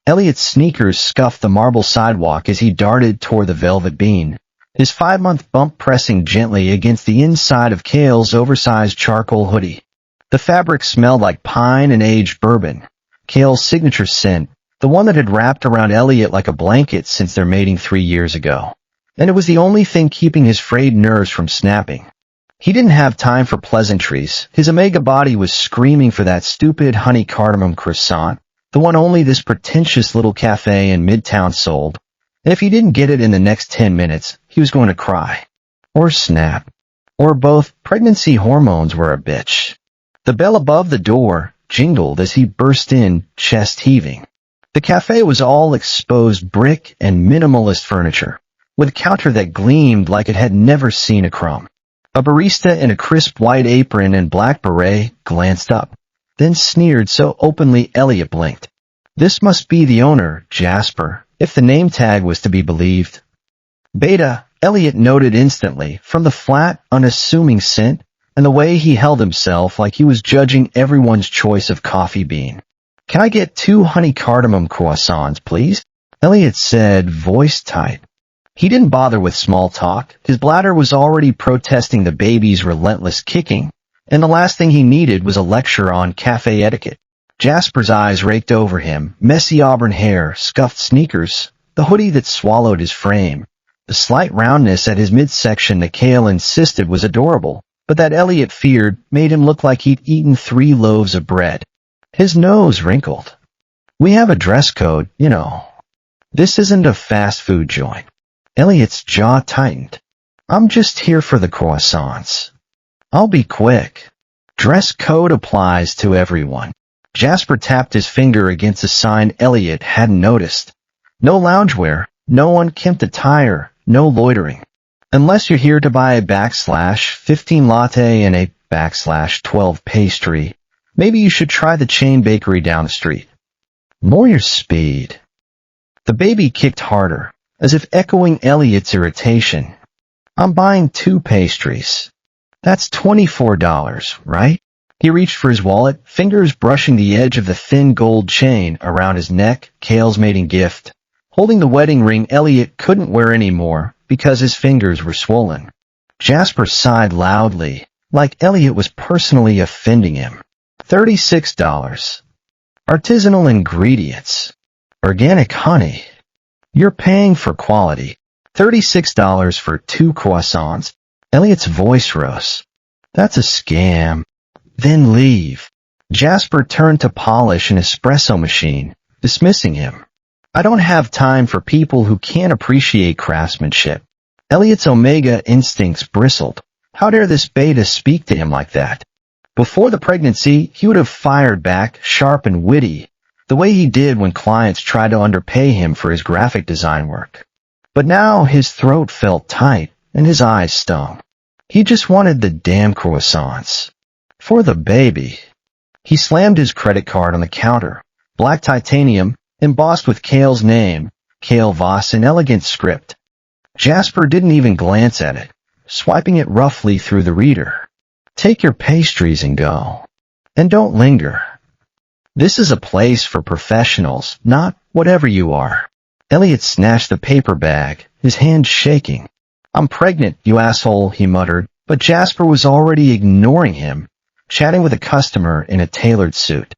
Elliot's sneakers scuffed the marble sidewalk as he darted toward the velvet bean, his 5-month bump pressing gently against the inside of Cale's oversized charcoal hoodie. The fabric smelled like pine and aged bourbon, Cale's signature scent, the one that had wrapped around Elliot like a blanket since their mating 3 years ago. And it was the only thing keeping his frayed nerves from snapping. He didn't have time for pleasantries. His omega body was screaming for that stupid honey cardamom croissant, the one only this pretentious little cafe in Midtown sold. And if he didn't get it in the next 10 minutes, he was going to cry. Or snap. Or both. Pregnancy hormones were a bitch. The bell above the door jingled as he burst in, chest heaving. The cafe was all exposed brick and minimalist furniture, with a counter that gleamed like it had never seen a crumb. A barista in a crisp white apron and black beret glanced up, then sneered so openly Elliot blinked. This must be the owner, Jasper, if the name tag was to be believed. Beta, Elliot noted instantly, from the flat, unassuming scent and the way he held himself like he was judging everyone's choice of coffee bean. "Can I get 2 honey cardamom croissants, please?" Elliot said, voice tight. He didn't bother with small talk. His bladder was already protesting the baby's relentless kicking, and the last thing he needed was a lecture on cafe etiquette. Jasper's eyes raked over him, messy auburn hair, scuffed sneakers, the hoodie that swallowed his frame. The slight roundness at his midsection that Cale insisted was adorable, but that Elliot feared made him look like he'd eaten 3 loaves of bread. His nose wrinkled. "We have a dress code, you know. This isn't a fast food joint." Elliot's jaw tightened. "I'm just here for the croissants. I'll be quick." Dress code applies to everyone. Jasper tapped his finger against a sign Elliot hadn't noticed. No loungewear, no unkempt attire, no loitering. Unless you're here to buy a /15 latte and a /12 pastry, maybe you should try the chain bakery down the street. More your speed. The baby kicked harder, as if echoing Elliot's irritation. "I'm buying 2 pastries. That's $24, right?" He reached for his wallet, fingers brushing the edge of the thin gold chain around his neck, Cale's mating gift, holding the wedding ring Elliot couldn't wear anymore because his fingers were swollen. Jasper sighed loudly, like Elliot was personally offending him. $36. Artisanal ingredients. Organic honey. You're paying for quality. $36 for 2 croissants. Elliot's voice rose. "That's a scam." "Then leave." Jasper turned to polish an espresso machine, dismissing him. "I don't have time for people who can't appreciate craftsmanship." Elliot's omega instincts bristled. How dare this beta speak to him like that? Before the pregnancy, he would have fired back, sharp and witty, the way he did when clients tried to underpay him for his graphic design work. But now his throat felt tight, and his eyes stung. He just wanted the damn croissants. For the baby. He slammed his credit card on the counter. Black titanium, embossed with Cale's name, Cale Voss in elegant script. Jasper didn't even glance at it, swiping it roughly through the reader. "Take your pastries and go. And don't linger. This is a place for professionals, not whatever you are." Elliot snatched the paper bag, his hand shaking. "I'm pregnant, you asshole," he muttered, but Jasper was already ignoring him, chatting with a customer in a tailored suit.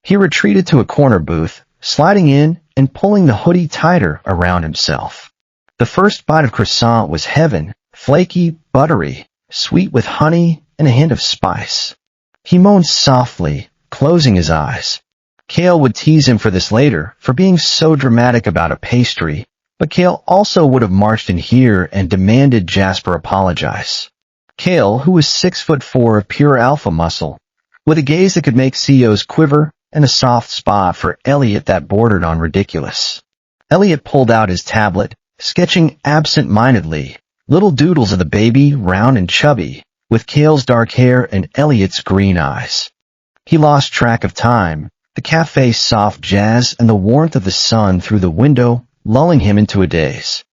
He retreated to a corner booth, sliding in and pulling the hoodie tighter around himself. The first bite of croissant was heaven, flaky, buttery, sweet with honey and a hint of spice. He moaned softly, closing his eyes. Cale would tease him for this later, for being so dramatic about a pastry, but Cale also would have marched in here and demanded Jasper apologize. Cale, who was 6'4" of pure alpha muscle, with a gaze that could make CEOs quiver and a soft spot for Elliot that bordered on ridiculous. Elliot pulled out his tablet, sketching absent-mindedly, little doodles of the baby, round and chubby, with Cale's dark hair and Elliot's green eyes. He lost track of time, the cafe's soft jazz and the warmth of the sun through the window lulling him into a daze.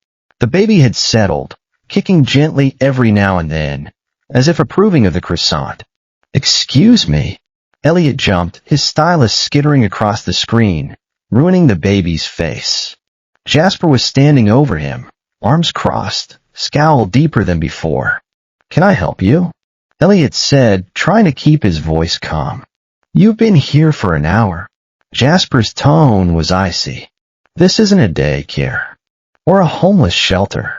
The baby had settled, kicking gently every now and then, as if approving of the croissant. "Excuse me." Elliot jumped, his stylus skittering across the screen, ruining the baby's face. Jasper was standing over him, arms crossed, scowl deeper than before. "Can I help you?" Elliot said, trying to keep his voice calm. "You've been here for an hour." Jasper's tone was icy. "This isn't a daycare or a homeless shelter.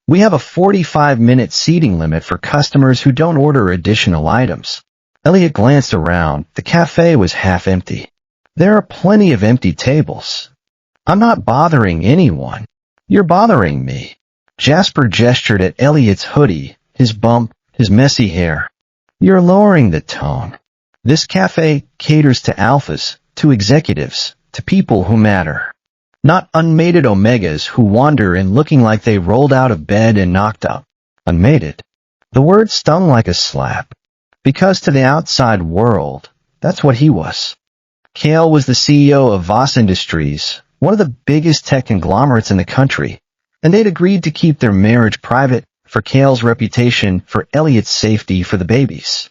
We have a 45-minute seating limit for customers who don't order additional items." Elliot glanced around. The cafe was half empty. "There are plenty of empty tables. I'm not bothering anyone. You're bothering me." Jasper gestured at Elliot's hoodie, his bump, his messy hair. "You're lowering the tone. This cafe caters to alphas, to executives, to people who matter. Not unmated omegas who wander in looking like they rolled out of bed and knocked up." Unmated. The word stung like a slap. Because to the outside world, that's what he was. Cale was the CEO of Voss Industries, one of the biggest tech conglomerates in the country, and they'd agreed to keep their marriage private for Cale's reputation, for Elliot's safety, for the babies.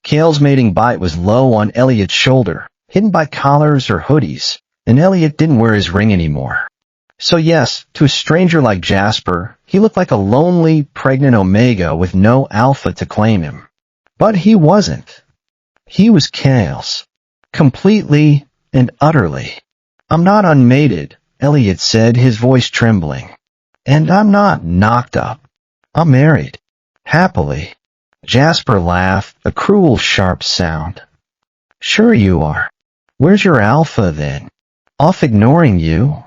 Cale's mating bite was low on Elliot's shoulder, hidden by collars or hoodies, and Elliot didn't wear his ring anymore. So yes, to a stranger like Jasper, he looked like a lonely, pregnant omega with no alpha to claim him. But he wasn't. He was Cale's. Completely and utterly. "I'm not unmated," Elliot said, his voice trembling. "And I'm not knocked up. I'm married. Happily." Jasper laughed, a cruel, sharp sound. "Sure you are. Where's your alpha, then? Off ignoring you?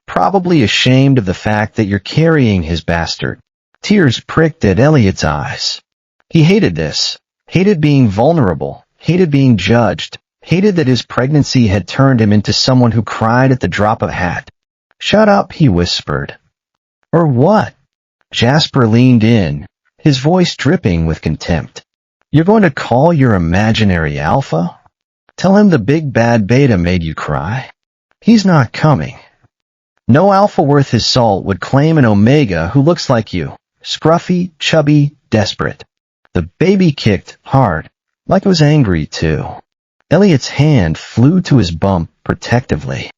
Probably ashamed of the fact that you're carrying his bastard." Tears pricked at Elliot's eyes. He hated this. Hated being vulnerable. Hated being judged. Hated that his pregnancy had turned him into someone who cried at the drop of a hat. "Shut up," he whispered. "Or what?" Jasper leaned in, his voice dripping with contempt. "You're going to call your imaginary alpha? Tell him the big bad beta made you cry? He's not coming. No alpha worth his salt would claim an omega who looks like you. Scruffy, chubby, desperate." The baby kicked hard, like it was angry too. Elliot's hand flew to his bump protectively.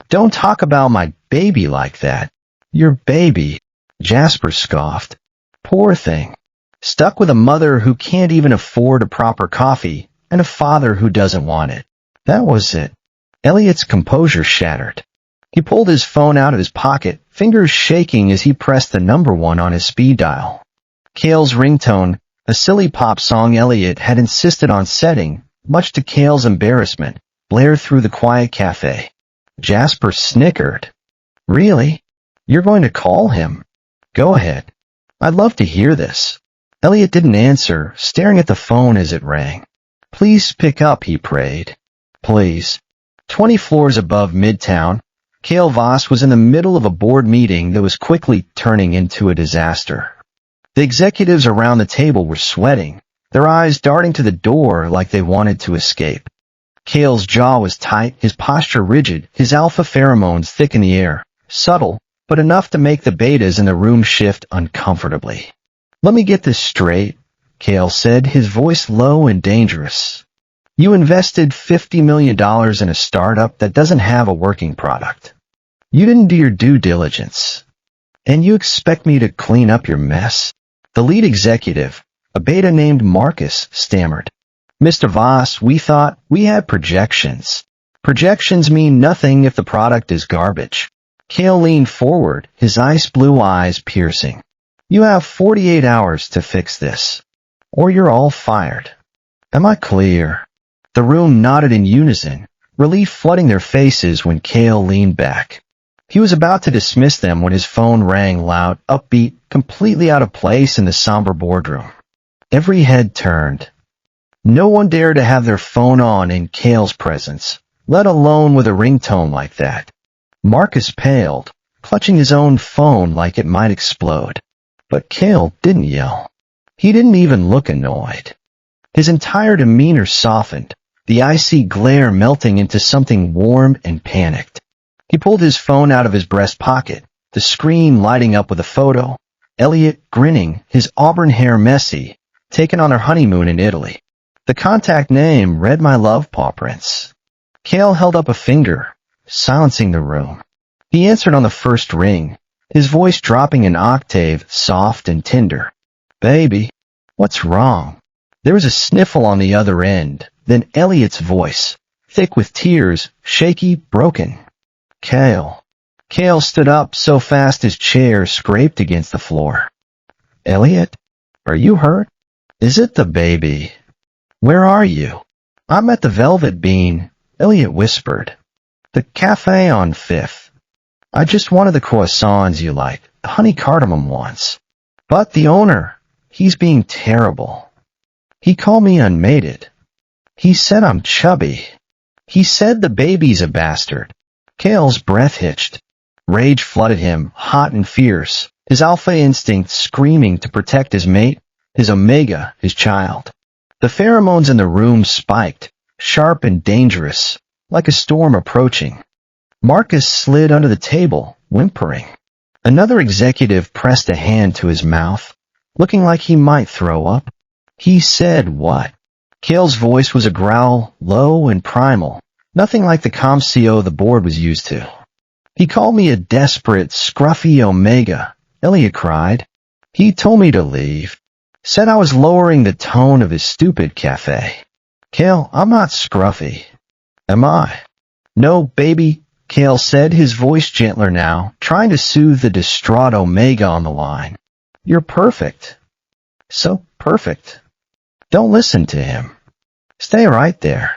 "Don't talk about my baby like that. Your baby," Jasper scoffed. "Poor thing. Stuck with a mother who can't even afford a proper coffee, and a father who doesn't want it." That was it. Elliot's composure shattered. He pulled his phone out of his pocket, fingers shaking as he pressed the number 1 on his speed dial. Cale's ringtone, a silly pop song Elliot had insisted on setting, much to Cale's embarrassment, blared through the quiet cafe. Jasper snickered. "Really? You're going to call him? Go ahead. I'd love to hear this." Elliot didn't answer, staring at the phone as it rang. "Please pick up," he prayed. "Please." 20 floors above Midtown, Cale Voss was in the middle of a board meeting that was quickly turning into a disaster. The executives around the table were sweating, their eyes darting to the door like they wanted to escape. Cale's jaw was tight, his posture rigid, his alpha pheromones thick in the air, subtle, but enough to make the betas in the room shift uncomfortably. "Let me get this straight," Cale said, his voice low and dangerous. "You invested $50 million in a startup that doesn't have a working product. You didn't do your due diligence. And you expect me to clean up your mess?" The lead executive, a beta named Marcus, stammered. "Mr. Voss, we thought we had projections. Projections mean nothing if the product is garbage." Cale leaned forward, his ice blue eyes piercing. "You have 48 hours to fix this, or you're all fired. Am I clear?" The room nodded in unison, relief flooding their faces when Cale leaned back. He was about to dismiss them when his phone rang loud, upbeat, completely out of place in the somber boardroom. Every head turned. No one dared to have their phone on in Cale's presence, let alone with a ringtone like that. Marcus paled, clutching his own phone like it might explode. But Cale didn't yell. He didn't even look annoyed. His entire demeanor softened, the icy glare melting into something warm and panicked. He pulled his phone out of his breast pocket, the screen lighting up with a photo. Elliot, grinning, his auburn hair messy, taken on their honeymoon in Italy. The contact name read my love paw prints. Cale held up a finger, silencing the room. He answered on the first ring, his voice dropping an octave, soft and tender. "Baby, what's wrong?" There was a sniffle on the other end, then Elliot's voice, thick with tears, shaky, broken. "Cale." Cale stood up so fast his chair scraped against the floor. "Elliot, are you hurt? Is it the baby? Where are you?" "I'm at the Velvet Bean," Elliot whispered. "The cafe on 5th. I just wanted the croissants you like, the honey cardamom ones. But the owner, he's being terrible. He called me unmated. He said I'm chubby. He said the baby's a bastard." Cale's breath hitched. Rage flooded him, hot and fierce, his alpha instinct screaming to protect his mate, his omega, his child. The pheromones in the room spiked, sharp and dangerous, like a storm approaching. Marcus slid under the table, whimpering. Another executive pressed a hand to his mouth, looking like he might throw up. "He said what?" Cale's voice was a growl, low and primal, nothing like the ComCO the board was used to. "He called me a desperate, scruffy omega," Elliot cried. "He told me to leave. Said I was lowering the tone of his stupid cafe." "Cale, I'm not scruffy." "Am I?" "No, baby," Cale said, his voice gentler now, trying to soothe the distraught omega on the line. "You're perfect. So perfect. Don't listen to him. Stay right there.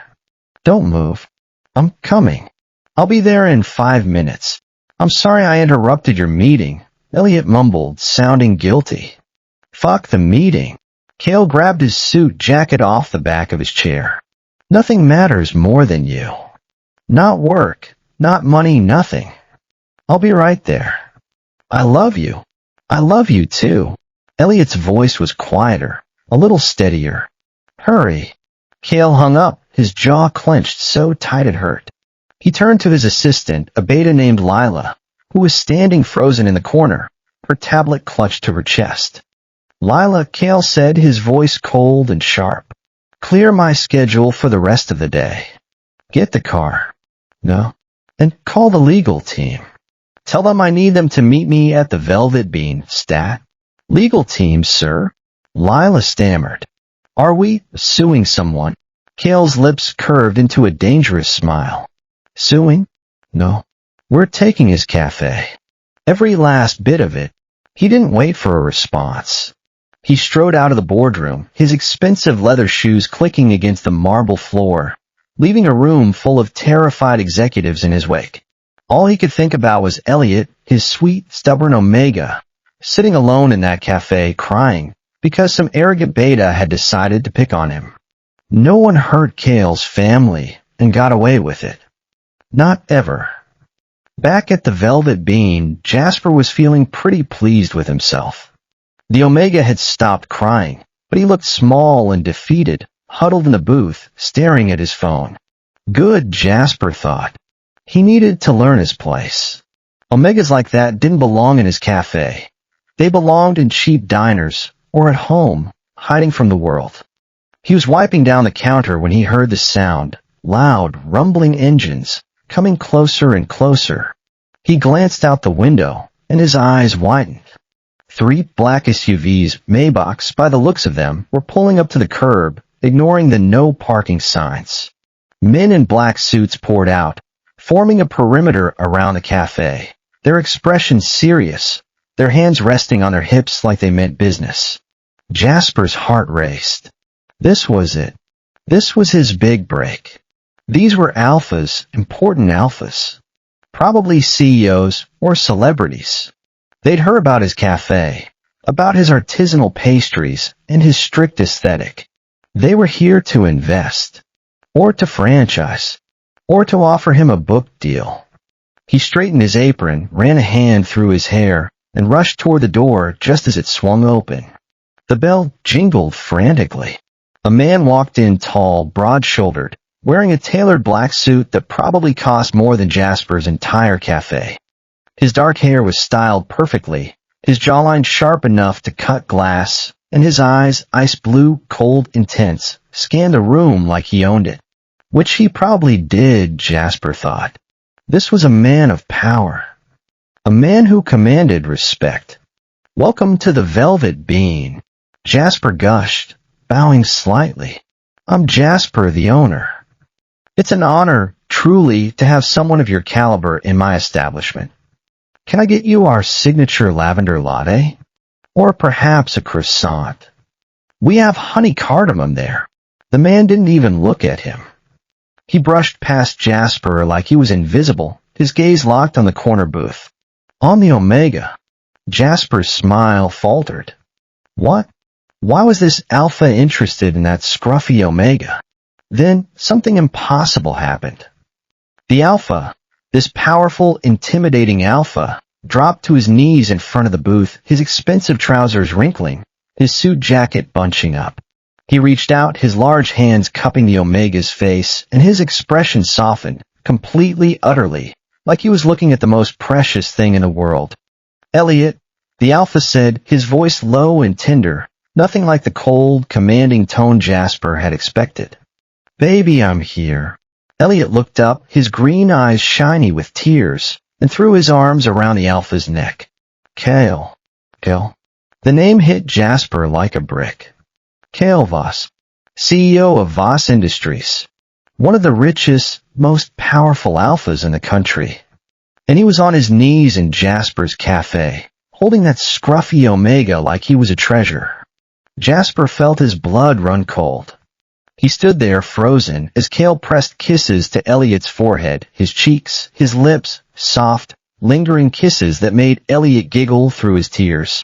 Don't move. I'm coming. I'll be there in 5 minutes. I'm sorry I interrupted your meeting," Elliot mumbled, sounding guilty. "Fuck the meeting." Cale grabbed his suit jacket off the back of his chair. "Nothing matters more than you. Not work, not money, nothing. I'll be right there. I love you. I love you too." Elliot's voice was quieter, a little steadier. "Hurry." Cale hung up, his jaw clenched so tight it hurt. He turned to his assistant, a beta named Lila, who was standing frozen in the corner, her tablet clutched to her chest. "Lila," Cale said, his voice cold and sharp. "Clear my schedule for the rest of the day. Get the car. No. And call the legal team. Tell them I need them to meet me at the Velvet Bean, stat." "Legal team, sir?" Lila stammered. "Are we suing someone?" Cale's lips curved into a dangerous smile. "Suing? No. We're taking his cafe. Every last bit of it." He didn't wait for a response. He strode out of the boardroom, his expensive leather shoes clicking against the marble floor, leaving a room full of terrified executives in his wake. All he could think about was Elliot, his sweet, stubborn omega, sitting alone in that cafe crying because some arrogant beta had decided to pick on him. No one hurt Cale's family and got away with it. Not ever. Back at the Velvet Bean, Jasper was feeling pretty pleased with himself. The omega had stopped crying, but he looked small and defeated, huddled in the booth, staring at his phone. Good, Jasper thought. He needed to learn his place. Omegas like that didn't belong in his cafe. They belonged in cheap diners, or at home, hiding from the world. He was wiping down the counter when he heard the sound, loud, rumbling engines, coming closer and closer. He glanced out the window, and his eyes widened. 3 black SUVs, Maybachs by the looks of them, were pulling up to the curb, ignoring the no parking signs. Men in black suits poured out, forming a perimeter around the cafe, their expressions serious, their hands resting on their hips like they meant business. Jasper's heart raced. This was it. This was his big break. These were alphas, important alphas. Probably CEOs or celebrities. They'd heard about his cafe, about his artisanal pastries and his strict aesthetic. They were here to invest, or to franchise, or to offer him a book deal. He straightened his apron, ran a hand through his hair, and rushed toward the door just as it swung open. The bell jingled frantically. A man walked in tall, broad-shouldered, wearing a tailored black suit that probably cost more than Jasper's entire cafe. His dark hair was styled perfectly, his jawline sharp enough to cut glass, and his eyes, ice blue, cold, intense, scanned the room like he owned it. Which he probably did, Jasper thought. This was a man of power, a man who commanded respect. "Welcome to the Velvet Bean," Jasper gushed, bowing slightly. "I'm Jasper, the owner. It's an honor, truly, to have someone of your caliber in my establishment. Can I get you our signature lavender latte? Or perhaps a croissant? We have honey cardamom there." The man didn't even look at him. He brushed past Jasper like he was invisible, his gaze locked on the corner booth. "On the Omega." Jasper's smile faltered. What? Why was this alpha interested in that scruffy Omega? Then something impossible happened. The alpha, this powerful, intimidating alpha, dropped to his knees in front of the booth, his expensive trousers wrinkling, his suit jacket bunching up. He reached out, his large hands cupping the Omega's face, and his expression softened, completely, utterly, like he was looking at the most precious thing in the world. "Elliot," the alpha said, his voice low and tender, nothing like the cold, commanding tone Jasper had expected. "Baby, I'm here." Elliot looked up, his green eyes shiny with tears, and threw his arms around the alpha's neck. "Cale." "Cale." The name hit Jasper like a brick. Cale Voss, CEO of Voss Industries, one of the richest, most powerful alphas in the country. And he was on his knees in Jasper's cafe, holding that scruffy Omega like he was a treasure. Jasper felt his blood run cold. He stood there frozen as Cale pressed kisses to Elliot's forehead, his cheeks, his lips, soft, lingering kisses that made Elliot giggle through his tears.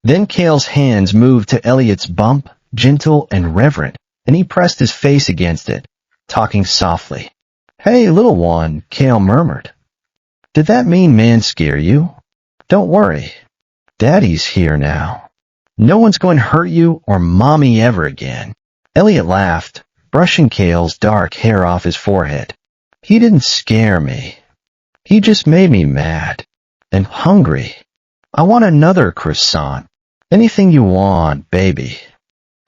Then Cale's hands moved to Elliot's bump, gentle and reverent, and he pressed his face against it, talking softly. "Hey, little one," Cale murmured. "Did that mean man scare you? Don't worry. Daddy's here now. No one's going to hurt you or Mommy ever again." Elliot laughed, brushing Cale's dark hair off his forehead. "He didn't scare me. He just made me mad. And hungry. I want another croissant. Anything you want, baby."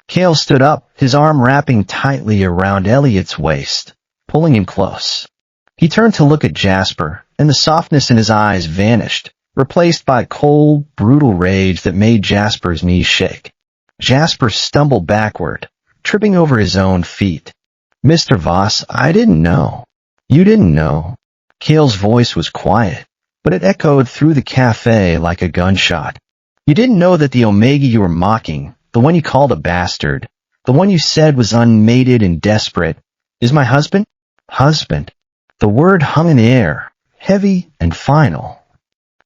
Cale stood up, his arm wrapping tightly around Elliot's waist, pulling him close. He turned to look at Jasper, and the softness in his eyes vanished, replaced by cold, brutal rage that made Jasper's knees shake. Jasper stumbled backward, tripping over his own feet. "Mr. Voss, I didn't know." "You didn't know." Cale's voice was quiet, but it echoed through the cafe like a gunshot. "You didn't know that the Omega you were mocking, the one you called a bastard, the one you said was unmated and desperate, is my husband?" "Husband." The word hung in the air, heavy and final.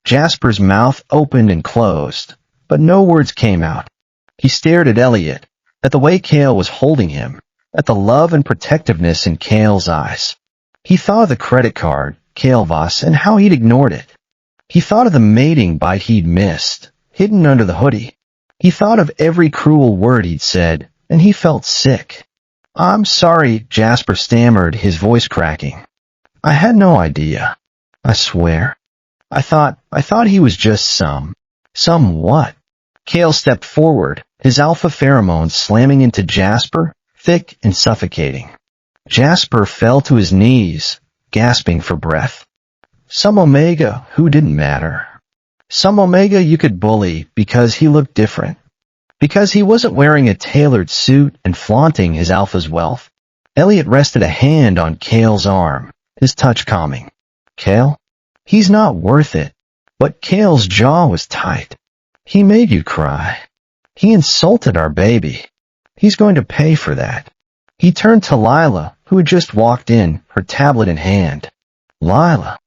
Jasper's mouth opened and closed, but no words came out. He stared at Elliot, at the way Cale was holding him, at the love and protectiveness in Cale's eyes. He thought of the credit card, Cale Voss, and how he'd ignored it. He thought of the mating bite he'd missed, hidden under the hoodie. He thought of every cruel word he'd said, and he felt sick. "I'm sorry," Jasper stammered, his voice cracking. "I had no idea. I swear. I thought he was just some what?" Cale stepped forward, his alpha pheromones slamming into Jasper, thick and suffocating. Jasper fell to his knees, gasping for breath. Some Omega who didn't matter. Some Omega you could bully because he looked different. Because he wasn't wearing a tailored suit and flaunting his alpha's wealth. Elliot rested a hand on Cale's arm, his touch calming. "Cale? He's not worth it." But Cale's jaw was tight. "He made you cry. He insulted our baby. He's going to pay for that." He turned to Lila, who had just walked in, her tablet in hand. "Lila,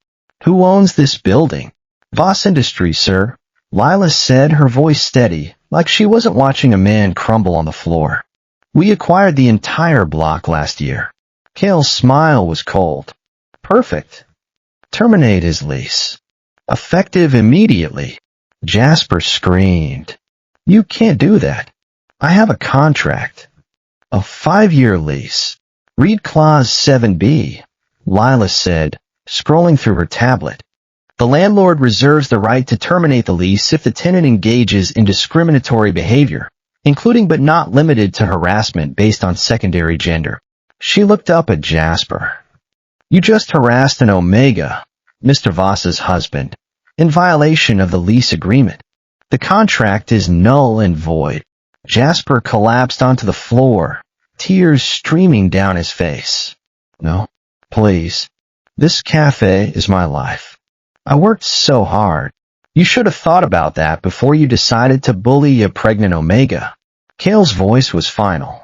who owns this building?" "Voss Industries, sir," Lila said, her voice steady, like she wasn't watching a man crumble on the floor. "We acquired the entire block last year." Cale's smile was cold. "Perfect. Terminate his lease. Effective immediately." Jasper screamed. "You can't do that. I have a contract. A 5-year lease. Read Clause 7B, Lila said, scrolling through her tablet. "The landlord reserves the right to terminate the lease if the tenant engages in discriminatory behavior, including but not limited to harassment based on secondary gender." She looked up at Jasper. "You just harassed an Omega, Mr. Voss's husband, in violation of the lease agreement. The contract is null and void. Jasper collapsed onto the floor, tears streaming down his face. No, please. This cafe is my life. I worked so hard. You should have thought about that before you decided to bully a pregnant Omega. Cale's voice was final.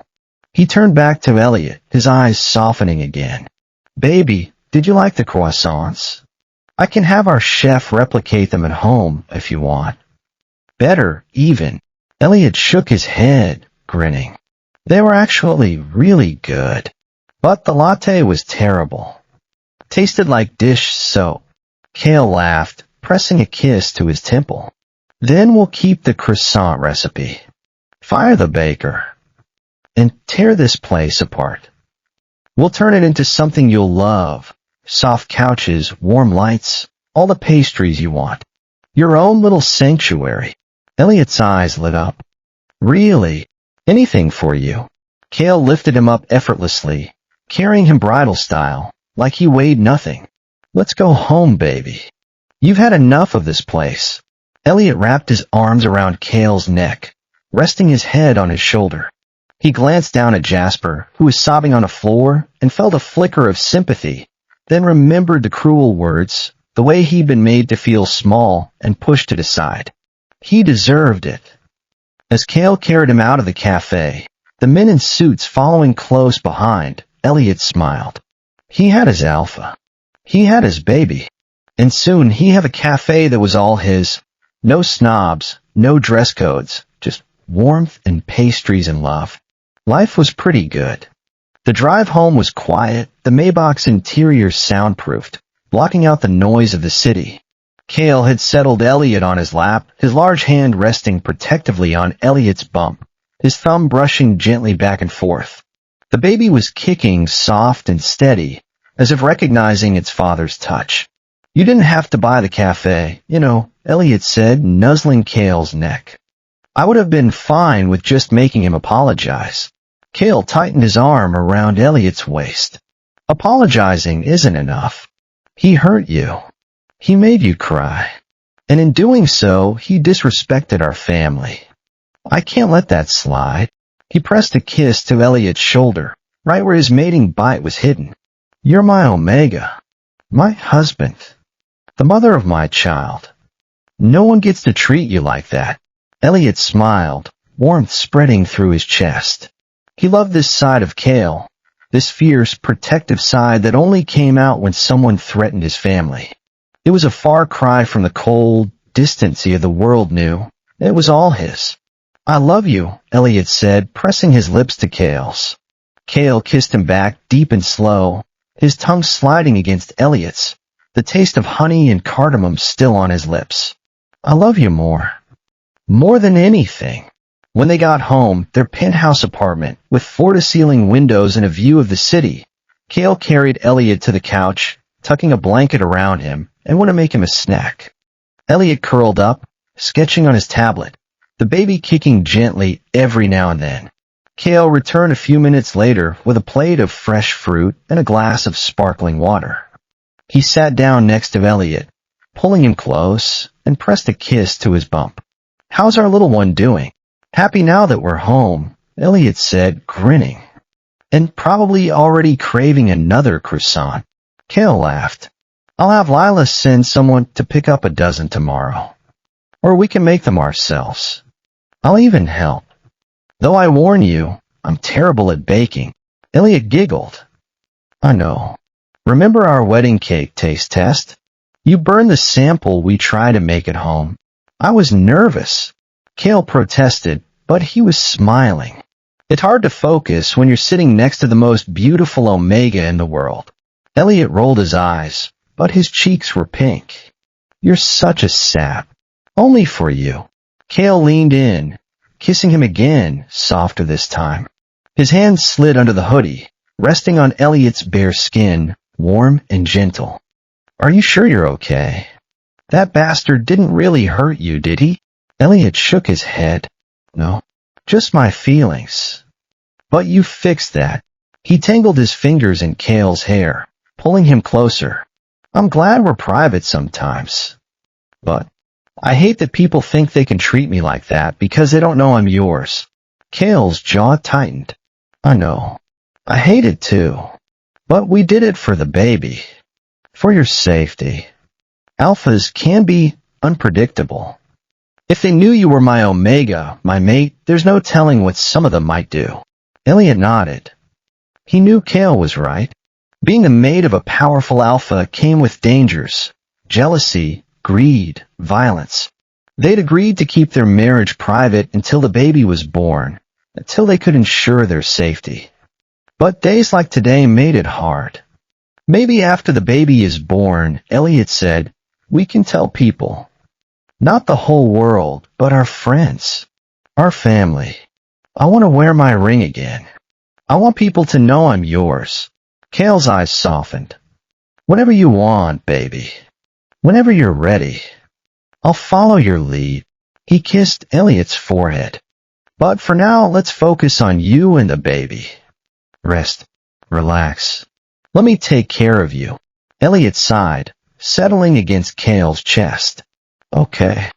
He turned back to Elliot, his eyes softening again. Baby, did you like the croissants? I can have our chef replicate them at home if you want. Better, even. Elliot shook his head, grinning. They were actually really good. But the latte was terrible. Tasted like dish soap. Cale laughed, pressing a kiss to his temple. Then we'll keep the croissant recipe. Fire the baker. And tear this place apart. We'll turn it into something you'll love. Soft couches, warm lights, all the pastries you want. Your own little sanctuary. Elliot's eyes lit up. Really? Anything for you. Cale lifted him up effortlessly, carrying him bridal style, like he weighed nothing. Let's go home, baby. You've had enough of this place. Elliot wrapped his arms around Cale's neck, resting his head on his shoulder. He glanced down at Jasper, who was sobbing on the floor, and felt a flicker of sympathy, then remembered the cruel words, the way he'd been made to feel small, and pushed it aside. He deserved it. As Cale carried him out of the cafe, the men in suits following close behind, Elliot smiled. He had his alpha. He had his baby. And soon he'd have a cafe that was all his. No snobs, no dress codes, just warmth and pastries and love. Life was pretty good. The drive home was quiet, the Maybach's interior soundproofed, blocking out the noise of the city. Cale had settled Elliot on his lap, his large hand resting protectively on Elliot's bump, his thumb brushing gently back and forth. The baby was kicking soft and steady, as if recognizing its father's touch. You didn't have to buy the cafe, Elliot said, nuzzling Cale's neck. I would have been fine with just making him apologize. Cale tightened his arm around Elliot's waist. Apologizing isn't enough. He hurt you. He made you cry. And in doing so, he disrespected our family. I can't let that slide. He pressed a kiss to Elliot's shoulder, right where his mating bite was hidden. You're my Omega. My husband. The mother of my child. No one gets to treat you like that. Elliot smiled, warmth spreading through his chest. He loved this side of Cale, this fierce, protective side that only came out when someone threatened his family. It was a far cry from the cold, distancy of the world knew. It was all his. I love you, Elliot said, pressing his lips to Cale's. Cale kissed him back, deep and slow, his tongue sliding against Elliot's, the taste of honey and cardamom still on his lips. I love you more. More than anything. When they got home, their penthouse apartment, with floor-to-ceiling windows and a view of the city, Cale carried Elliot to the couch, tucking a blanket around him, and went to make him a snack. Elliot curled up, sketching on his tablet, the baby kicking gently every now and then. Cale returned a few minutes later with a plate of fresh fruit and a glass of sparkling water. He sat down next to Elliot, pulling him close, and pressed a kiss to his bump. How's our little one doing? Happy now that we're home, Elliot said, grinning. And probably already craving another croissant. Cale laughed. I'll have Lila send someone to pick up a dozen tomorrow. Or we can make them ourselves. I'll even help. Though I warn you, I'm terrible at baking. Elliot giggled. I know. Remember our wedding cake taste test? You burned the sample we tried to make at home. I was nervous. Cale protested, but he was smiling. It's hard to focus when you're sitting next to the most beautiful Omega in the world. Elliot rolled his eyes, but his cheeks were pink. You're such a sap. Only for you. Cale leaned in, kissing him again, softer this time. His hand slid under the hoodie, resting on Elliot's bare skin, warm and gentle. Are you sure you're okay? That bastard didn't really hurt you, did he? Elliot shook his head. No, just my feelings. But you fixed that. He tangled his fingers in Cale's hair, pulling him closer. I'm glad we're private sometimes. But I hate that people think they can treat me like that because they don't know I'm yours. Kale's jaw tightened. I know. I hate it too. But we did it for the baby. For your safety. Alphas can be unpredictable. If they knew you were my omega, my mate, there's no telling what some of them might do. Elliot nodded. He knew Kale was right. Being the mate of a powerful alpha came with dangers. Jealousy, greed, violence. They'd agreed to keep their marriage private until the baby was born, until they could ensure their safety. But days like today made it hard. Maybe after the baby is born, Elliot said, we can tell people. Not the whole world, but our friends. Our family. I want to wear my ring again. I want people to know I'm yours. Kale's eyes softened. Whatever you want, baby. Whenever you're ready. I'll follow your lead. He kissed Elliot's forehead. But for now, let's focus on you and the baby. Rest. Relax. Let me take care of you. Elliot sighed, settling against Kale's chest. Okay.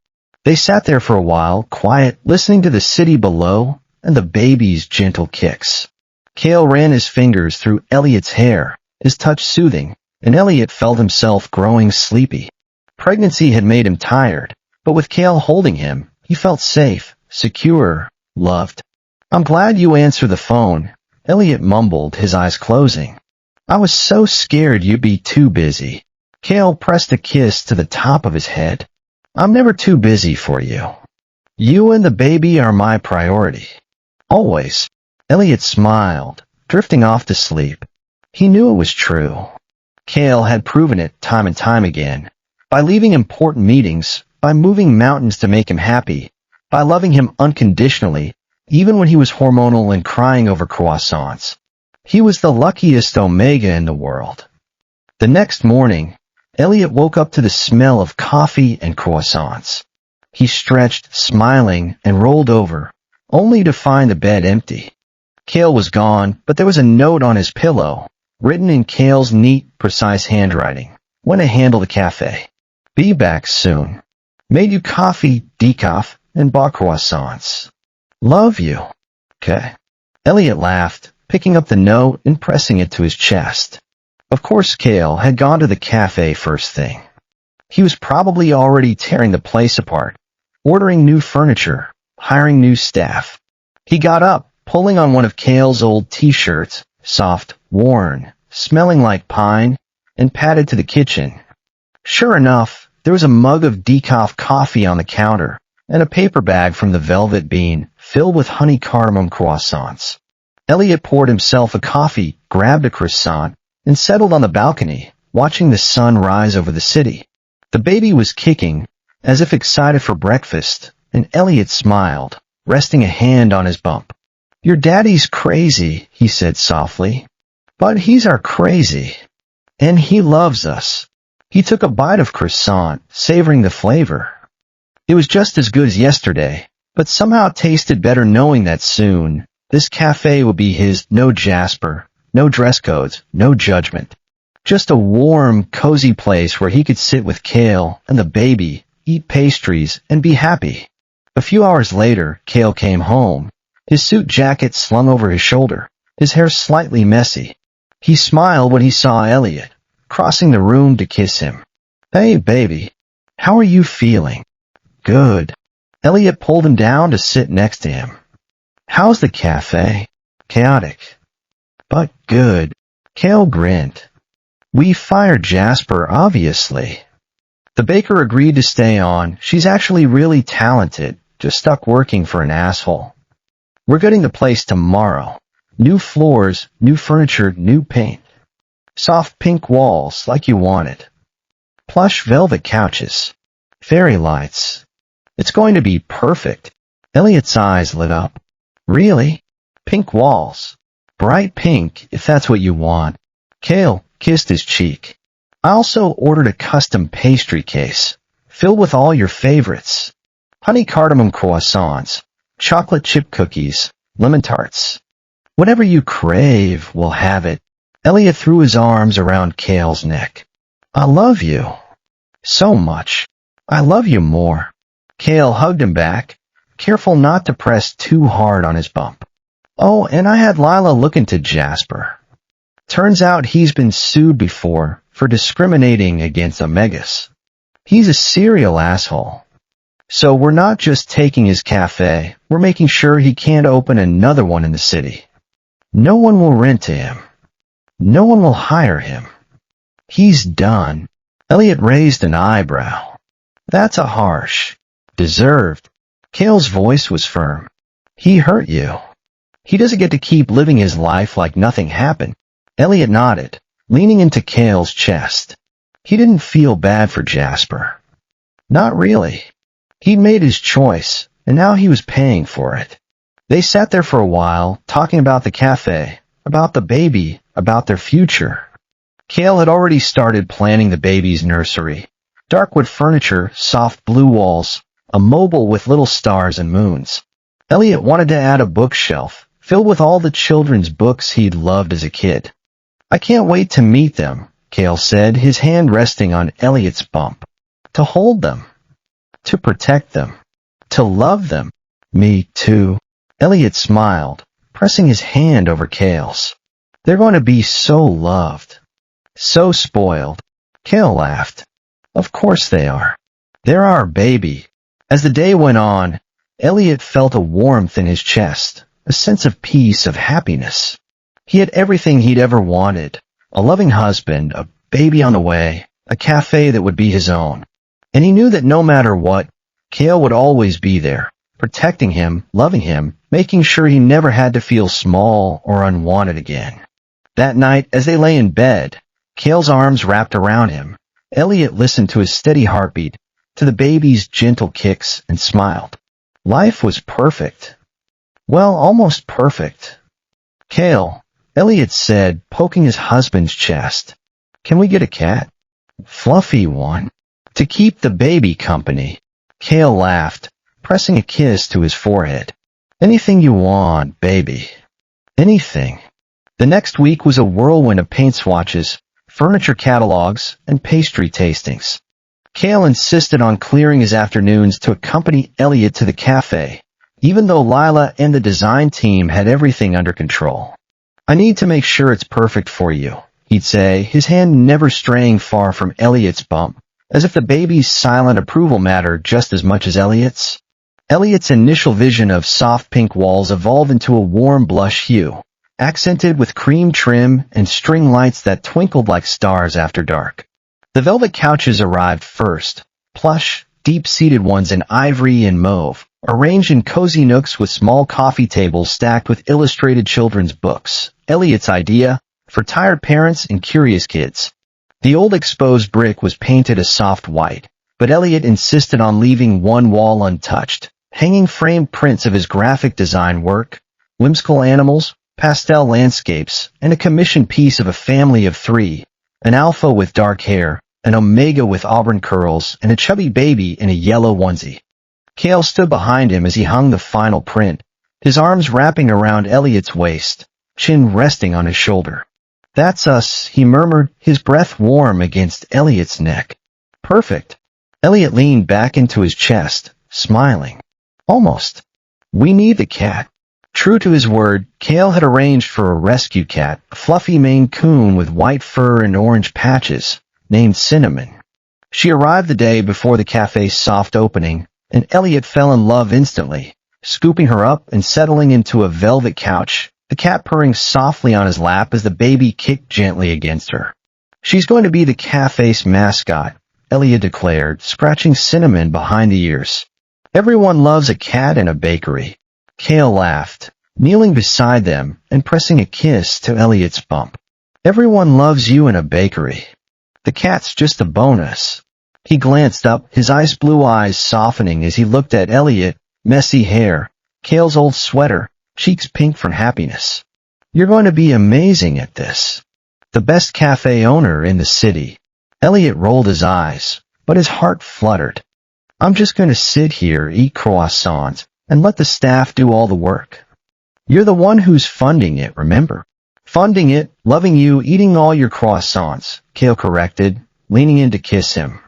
They sat there for a while, quiet, listening to the city below and the baby's gentle kicks. Kale ran his fingers through Elliot's hair, his touch soothing, and Elliot felt himself growing sleepy. Pregnancy had made him tired, but with Kale holding him, he felt safe, secure, loved. I'm glad you answered the phone, Elliot mumbled, his eyes closing. I was so scared you'd be too busy. Kale pressed a kiss to the top of his head. I'm never too busy for you. You and the baby are my priority. Always. Elliot smiled, drifting off to sleep. He knew it was true. Kale had proven it time and time again. By leaving important meetings, by moving mountains to make him happy, by loving him unconditionally, even when he was hormonal and crying over croissants. He was the luckiest omega in the world. The next morning, Elliot woke up to the smell of coffee and croissants. He stretched, smiling, and rolled over, only to find the bed empty. Kale was gone, but there was a note on his pillow, written in Kale's neat, precise handwriting. Went to handle the cafe. Be back soon. Made you coffee, decaf, and bought croissants. Love you. Okay. Elliot laughed, picking up the note and pressing it to his chest. Of course Kale had gone to the cafe first thing. He was probably already tearing the place apart, ordering new furniture, hiring new staff. He got up, pulling on one of Kale's old t-shirts, soft, worn, smelling like pine, and padded to the kitchen. Sure enough, there was a mug of decaf coffee on the counter, and a paper bag from the Velvet Bean filled with honey cardamom croissants. Elliot poured himself a coffee, grabbed a croissant, and settled on the balcony, watching the sun rise over the city. The baby was kicking, as if excited for breakfast, and Elliot smiled, resting a hand on his bump. Your daddy's crazy, he said softly. But he's our crazy. And he loves us. He took a bite of croissant, savoring the flavor. It was just as good as yesterday, but somehow it tasted better knowing that soon, this cafe would be his. No Jasper, no dress codes, no judgment. Just a warm, cozy place where he could sit with Kale and the baby, eat pastries, and be happy. A few hours later, Kale came home, his suit jacket slung over his shoulder, his hair slightly messy. He smiled when he saw Elliot, crossing the room to kiss him. Hey, baby. How are you feeling? Good. Elliot pulled him down to sit next to him. How's the cafe? Chaotic. But good. Kale grinned. We fired Jasper, obviously. The baker agreed to stay on. She's actually really talented, just stuck working for an asshole. We're getting the place tomorrow. New floors, new furniture, new paint. Soft pink walls like you wanted. Plush velvet couches. Fairy lights. It's going to be perfect. Elliot's eyes lit up. Really? Pink walls. Bright pink, if that's what you want. Kale kissed his cheek. I also ordered a custom pastry case, filled with all your favorites. Honey cardamom croissants, chocolate chip cookies, lemon tarts. Whatever you crave, we'll have it. Elliot threw his arms around Kale's neck. I love you. So much. I love you more. Cale hugged him back, careful not to press too hard on his bump. Oh, and I had Lila looking to Jasper. Turns out he's been sued before for discriminating against Omegas. He's a serial asshole. So we're not just taking his cafe, we're making sure he can't open another one in the city. No one will rent to him. No one will hire him. He's done. Elliot raised an eyebrow. That's a harsh. Deserved. Cale's voice was firm. He hurt you. He doesn't get to keep living his life like nothing happened. Elliot nodded, leaning into Cale's chest. He didn't feel bad for Jasper. Not really. He'd made his choice, and now he was paying for it. They sat there for a while, talking about the cafe, about the baby, about their future. Cale had already started planning the baby's nursery. Dark wood furniture, soft blue walls, a mobile with little stars and moons. Elliot wanted to add a bookshelf, filled with all the children's books he'd loved as a kid. I can't wait to meet them, Cale said, his hand resting on Elliot's bump. To hold them. To protect them. To love them. Me too. Elliot smiled, pressing his hand over Cale's. They're going to be so loved. So spoiled. Cale laughed. Of course they are. They're our baby. As the day went on, Elliot felt a warmth in his chest, a sense of peace, of happiness. He had everything he'd ever wanted. A loving husband, a baby on the way, a cafe that would be his own. And he knew that no matter what, Cale would always be there, protecting him, loving him, making sure he never had to feel small or unwanted again. That night, as they lay in bed, Cale's arms wrapped around him, Elliot listened to his steady heartbeat, to the baby's gentle kicks, and smiled. Life was perfect. Well, almost perfect. Cale, Elliot said, poking his husband's chest. Can we get a cat? Fluffy one. To keep the baby company. Cale laughed, pressing a kiss to his forehead. Anything you want, baby. Anything. The next week was a whirlwind of paint swatches, furniture catalogs, and pastry tastings. Cale insisted on clearing his afternoons to accompany Elliot to the cafe, even though Lila and the design team had everything under control. I need to make sure it's perfect for you, he'd say, his hand never straying far from Elliot's bump, as if the baby's silent approval mattered just as much as Elliot's. Elliot's initial vision of soft pink walls evolved into a warm blush hue, accented with cream trim and string lights that twinkled like stars after dark. The velvet couches arrived first, plush, deep-seated ones in ivory and mauve, arranged in cozy nooks with small coffee tables stacked with illustrated children's books, Elliot's idea, for tired parents and curious kids. The old exposed brick was painted a soft white, but Elliot insisted on leaving one wall untouched, hanging framed prints of his graphic design work, whimsical animals, pastel landscapes, and a commissioned piece of a family of 3, an alpha with dark hair, an omega with auburn curls, and a chubby baby in a yellow onesie. Cale stood behind him as he hung the final print, his arms wrapping around Elliot's waist, chin resting on his shoulder. That's us, he murmured, his breath warm against Elliot's neck. Perfect. Elliot leaned back into his chest, smiling. Almost. We need the cat. True to his word, Cale had arranged for a rescue cat, a fluffy Maine Coon with white fur and orange patches, named Cinnamon. She arrived the day before the cafe's soft opening, and Elliot fell in love instantly, scooping her up and settling into a velvet couch, the cat purring softly on his lap as the baby kicked gently against her. She's going to be the cafe's mascot, Elliot declared, scratching Cinnamon behind the ears. Everyone loves a cat in a bakery. Cale laughed, kneeling beside them and pressing a kiss to Elliot's bump. Everyone loves you in a bakery. The cat's just a bonus. He glanced up, his ice blue eyes softening as he looked at Elliot, messy hair, Cale's old sweater, cheeks pink from happiness. You're going to be amazing at this. The best cafe owner in the city. Elliot rolled his eyes, but his heart fluttered. I'm just going to sit here, eat croissants, and let the staff do all the work. You're the one who's funding it, remember? Funding it, loving you, eating all your croissants, Cale corrected, leaning in to kiss him.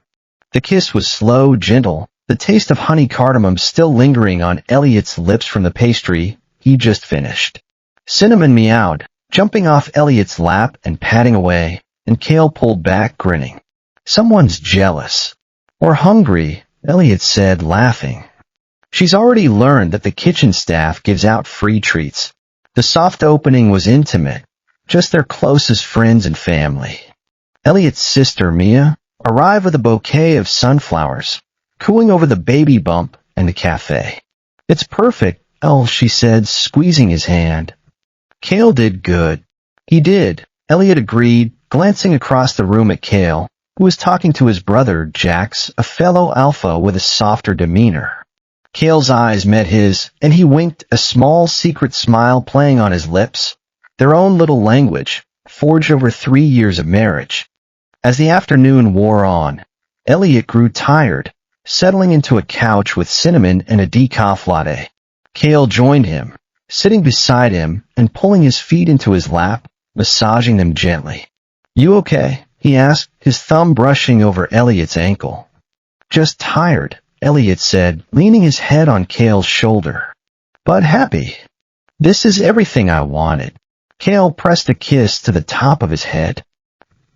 The kiss was slow, gentle, the taste of honey cardamom still lingering on Elliot's lips from the pastry he just finished. Cinnamon meowed, jumping off Elliot's lap and patting away, and Cale pulled back, grinning. Someone's jealous. Or hungry, Elliot said, laughing. She's already learned that the kitchen staff gives out free treats. The soft opening was intimate, just their closest friends and family. Elliot's sister, Mia, arrived with a bouquet of sunflowers, cooing over the baby bump and the cafe. It's perfect, Elle, she said, squeezing his hand. Cale did good. He did, Elliot agreed, glancing across the room at Cale, who was talking to his brother, Jax, a fellow alpha with a softer demeanor. Cale's eyes met his, and he winked, a small secret smile playing on his lips, their own little language, forged over 3 years of marriage. As the afternoon wore on, Elliot grew tired, settling into a couch with cinnamon and a decaf latte. Cale joined him, sitting beside him and pulling his feet into his lap, massaging them gently. "You okay?" he asked, his thumb brushing over Elliot's ankle. "Just tired," Elliot said, leaning his head on Cale's shoulder. "But happy. This is everything I wanted." Cale pressed a kiss to the top of his head.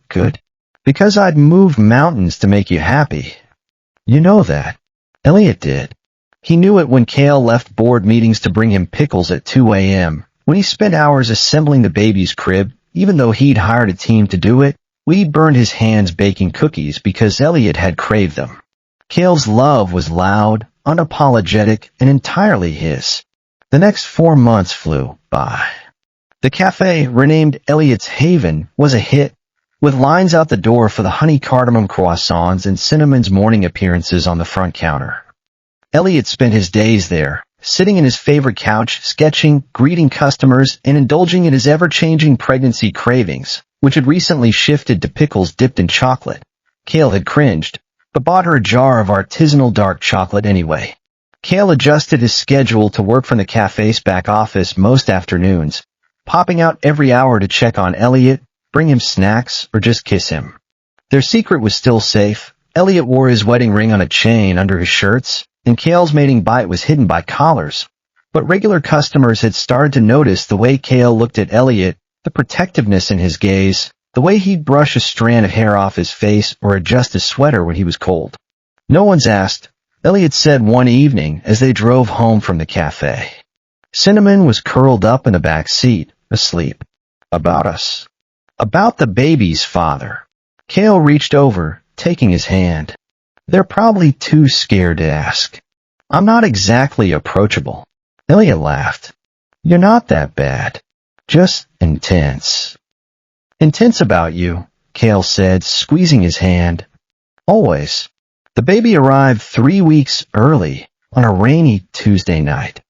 "Good. Because I'd move mountains to make you happy. You know that." Elliot did. He knew it when Cale left board meetings to bring him pickles at 2 a.m., when he spent hours assembling the baby's crib. Even though he'd hired a team to do it, We'd burned his hands baking cookies because Elliot had craved them. Cale's love was loud, unapologetic, and entirely his. The next 4 months flew by. The cafe, renamed Elliot's Haven, was a hit, with lines out the door for the honey cardamom croissants and Cinnamon's morning appearances on the front counter. Elliot spent his days there, sitting in his favorite couch, sketching, greeting customers, and indulging in his ever-changing pregnancy cravings, which had recently shifted to pickles dipped in chocolate. Cale had cringed, but bought her a jar of artisanal dark chocolate anyway. Cale adjusted his schedule to work from the cafe's back office most afternoons, popping out every hour to check on Elliot, bring him snacks, or just kiss him. Their secret was still safe. Elliot wore his wedding ring on a chain under his shirts, and Cale's mating bite was hidden by collars. But regular customers had started to notice the way Cale looked at Elliot, the protectiveness in his gaze, the way he'd brush a strand of hair off his face or adjust his sweater when he was cold. "No one's asked," Elliot said one evening as they drove home from the cafe. Cinnamon was curled up in the back seat, asleep. "About us." "About the baby's father." Cale reached over, taking his hand. "They're probably too scared to ask. I'm not exactly approachable." Elliot laughed. "You're not that bad. Just intense." "Intense about you," Cale said, squeezing his hand. "Always." The baby arrived 3 weeks early, on a rainy Tuesday night.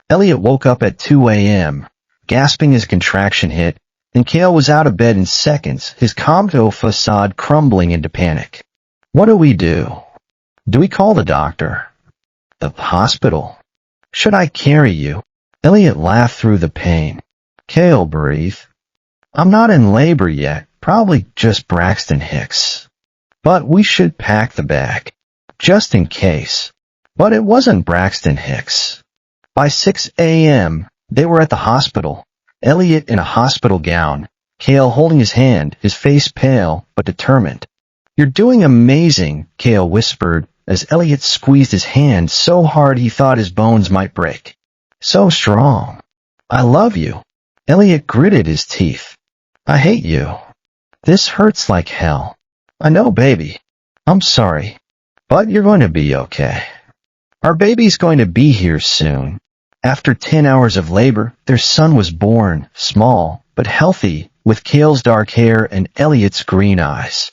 Elliot woke up at 2 a.m., gasping as a contraction hit, and Cale was out of bed in seconds, his calm-to facade crumbling into panic. "What do we do? Do we call the doctor? The hospital? Should I carry you?" Elliot laughed through the pain. Cale breathed. "I'm not in labor yet, probably just Braxton Hicks. But we should pack the bag, just in case." But it wasn't Braxton Hicks. By 6 a.m., they were at the hospital, Elliot in a hospital gown, Cale holding his hand, his face pale but determined. "You're doing amazing," Cale whispered, as Elliot squeezed his hand so hard he thought his bones might break. "So strong. I love you." Elliot gritted his teeth. "I hate you. This hurts like hell." "I know, baby. I'm sorry. But you're going to be okay. Our baby's going to be here soon." After 10 hours of labor, their son was born, small but healthy, with Cale's dark hair and Elliot's green eyes.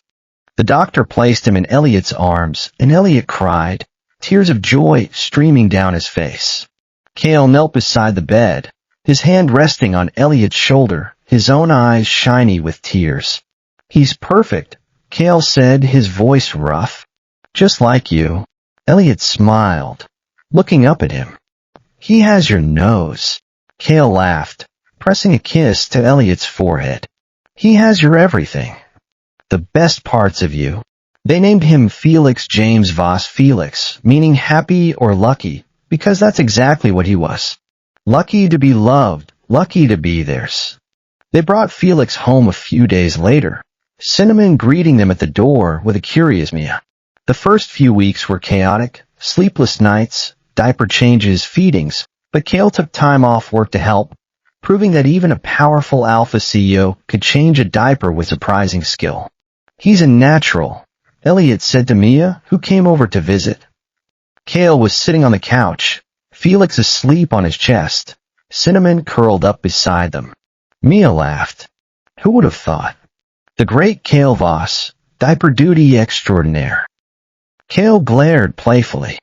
The doctor placed him in Elliot's arms, and Elliot cried, tears of joy streaming down his face. Cale knelt beside the bed, his hand resting on Elliot's shoulder, his own eyes shiny with tears. "He's perfect," Cale said, his voice rough. "Just like you." Elliot smiled, looking up at him. "He has your nose." Cale laughed, pressing a kiss to Elliot's forehead. "He has your everything. The best parts of you." They named him Felix James Voss Felix, meaning happy or lucky, because that's exactly what he was. Lucky to be loved, lucky to be theirs. They brought Felix home a few days later, Cinnamon greeting them at the door with a curious Mia. The first few weeks were chaotic, sleepless nights, diaper changes, feedings, but Kale took time off work to help, proving that even a powerful alpha CEO could change a diaper with surprising skill. He's a natural, Elliot said to Mia, who came over to visit. Kale was sitting on the couch, Felix asleep on his chest, Cinnamon curled up beside them. Mia laughed. Who would have thought? The great Kale Voss, diaper duty extraordinaire. Kale glared playfully.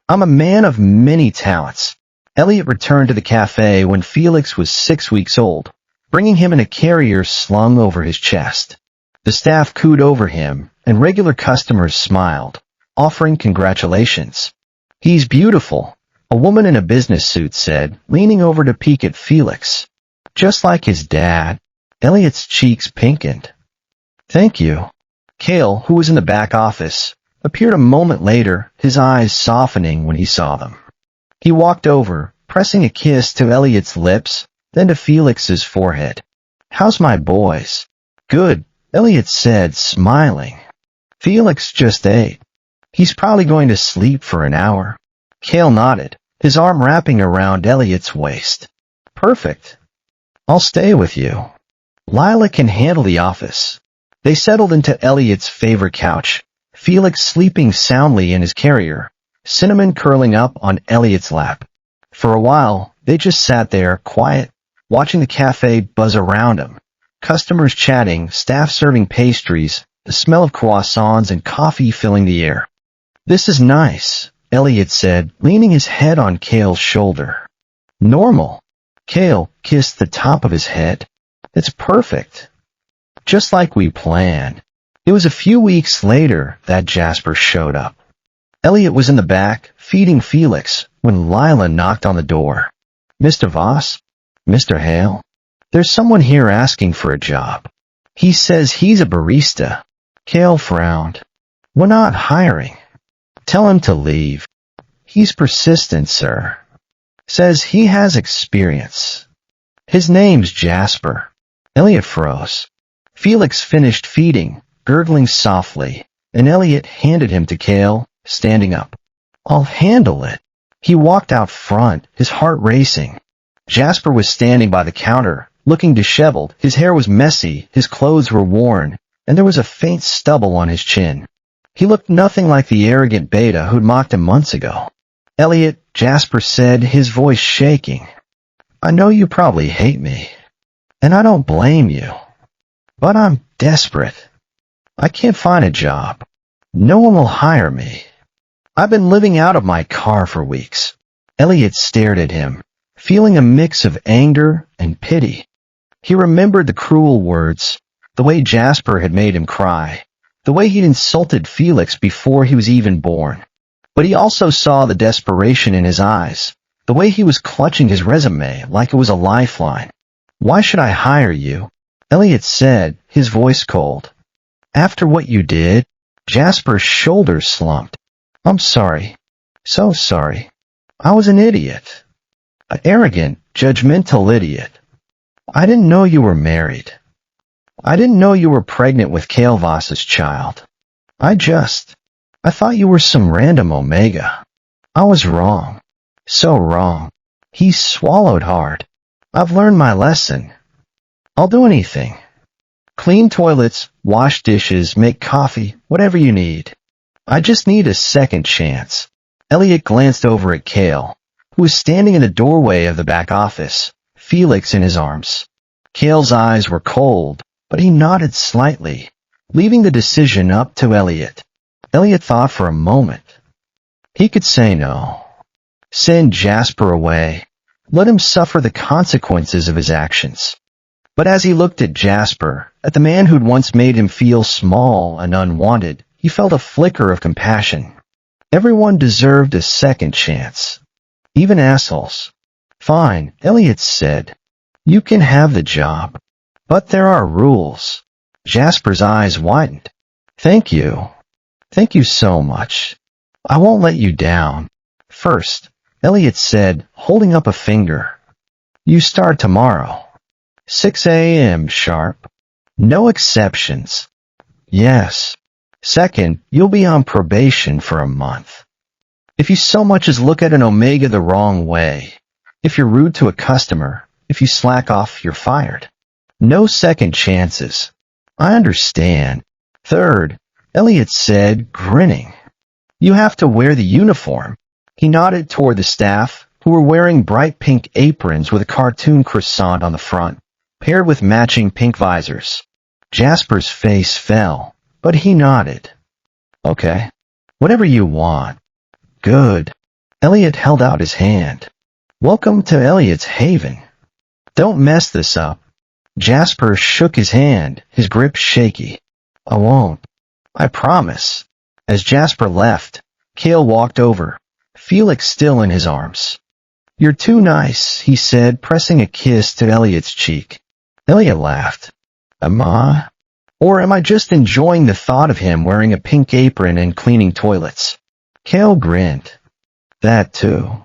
I'm a man of many talents. Elliot returned to the cafe when Felix was 6 weeks old, bringing him in a carrier slung over his chest. The staff cooed over him, and regular customers smiled, offering congratulations. He's beautiful, a woman in a business suit said, leaning over to peek at Felix. Just like his dad. Elliot's cheeks pinkened. Thank you. Kale, who was in the back office, appeared a moment later, his eyes softening when he saw them. He walked over, pressing a kiss to Elliot's lips, then to Felix's forehead. How's my boys? Good, Elliot said, smiling. Felix just ate. He's probably going to sleep for an hour. Kale nodded, his arm wrapping around Elliot's waist. Perfect. I'll stay with you. Lila can handle the office. They settled into Elliot's favorite couch, Felix sleeping soundly in his carrier, Cinnamon curling up on Elliot's lap. For a while, they just sat there, quiet, watching the cafe buzz around them. Customers chatting, staff serving pastries, the smell of croissants and coffee filling the air. This is nice, Elliot said, leaning his head on Kale's shoulder. Normal. Kale kissed the top of his head. It's perfect. Just like we planned. It was a few weeks later that Jasper showed up. Elliot was in the back, feeding Felix, when Lila knocked on the door. Mr. Voss? Mr. Hale? There's someone here asking for a job. He says he's a barista. Kale frowned. We're not hiring. Tell him to leave. He's persistent, sir. Says he has experience. His name's Jasper. Elliot froze. Felix finished feeding, gurgling softly, and Elliot handed him to Kale, standing up. I'll handle it. He walked out front, his heart racing. Jasper was standing by the counter, looking disheveled. His hair was messy, his clothes were worn, and there was a faint stubble on his chin. He looked nothing like the arrogant beta who'd mocked him months ago. Elliot, Jasper said, his voice shaking. I know you probably hate me, and I don't blame you. But I'm desperate. I can't find a job. No one will hire me. I've been living out of my car for weeks. Elliot stared at him, feeling a mix of anger and pity. He remembered the cruel words, the way Jasper had made him cry, the way he'd insulted Felix before he was even born. But he also saw the desperation in his eyes, the way he was clutching his resume like it was a lifeline. Why should I hire you? Elliot said, his voice cold. After what you did, Jasper's shoulders slumped. I'm sorry. So sorry. I was an idiot. An arrogant, judgmental idiot. I didn't know you were married. I didn't know you were pregnant with Kale Voss's child. I thought you were some random Omega. I was wrong. So wrong. He swallowed hard. I've learned my lesson. I'll do anything. Clean toilets, wash dishes, make coffee, whatever you need. I just need a second chance. Elliot glanced over at Kale, who was standing in the doorway of the back office, Felix in his arms. Kale's eyes were cold, but he nodded slightly, leaving the decision up to Elliot. Elliot thought for a moment. He could say no. Send Jasper away. Let him suffer the consequences of his actions. But as he looked at Jasper, at the man who'd once made him feel small and unwanted, he felt a flicker of compassion. Everyone deserved a second chance. Even assholes. Fine, Elliot said. You can have the job. But there are rules. Jasper's eyes widened. Thank you. Thank you so much. I won't let you down. First, Elliot said, holding up a finger. You start tomorrow. 6 a.m. sharp. No exceptions. Yes. Second, you'll be on probation for a month. If you so much as look at an omega the wrong way, if you're rude to a customer, if you slack off, you're fired. No second chances. I understand. Third, Elliot said, grinning. You have to wear the uniform. He nodded toward the staff, who were wearing bright pink aprons with a cartoon croissant on the front, paired with matching pink visors. Jasper's face fell, but he nodded. Okay. Whatever you want. Good. Elliot held out his hand. Welcome to Elliot's Haven. Don't mess this up. Jasper shook his hand, his grip shaky. I won't. I promise. As Jasper left, Cale walked over, Felix still in his arms. You're too nice, he said, pressing a kiss to Elliot's cheek. Elliot laughed. Am I? Or am I just enjoying the thought of him wearing a pink apron and cleaning toilets? Cale grinned. That too.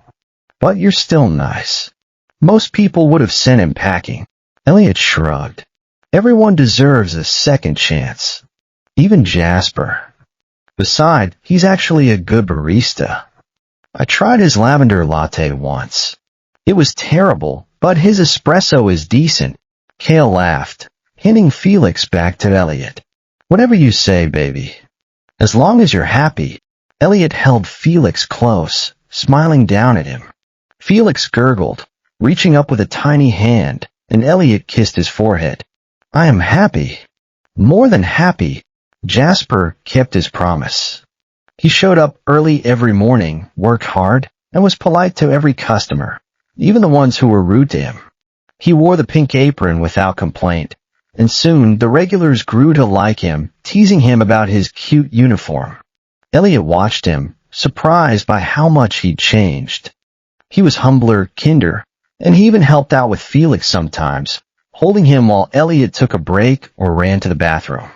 But you're still nice. Most people would have sent him packing. Elliot shrugged. Everyone deserves a second chance. Even Jasper. Besides, he's actually a good barista. I tried his lavender latte once. It was terrible, but his espresso is decent. Cale laughed, handing Felix back to Elliot. Whatever you say, baby. As long as you're happy. Elliot held Felix close, smiling down at him. Felix gurgled, reaching up with a tiny hand, and Elliot kissed his forehead. I am happy. More than happy. Jasper kept his promise. He showed up early every morning, worked hard, and was polite to every customer, even the ones who were rude to him. He wore the pink apron without complaint, and soon the regulars grew to like him, teasing him about his cute uniform. Elliot watched him, surprised by how much he'd changed. He was humbler, kinder, and he even helped out with Felix sometimes, holding him while Elliot took a break or ran to the bathroom.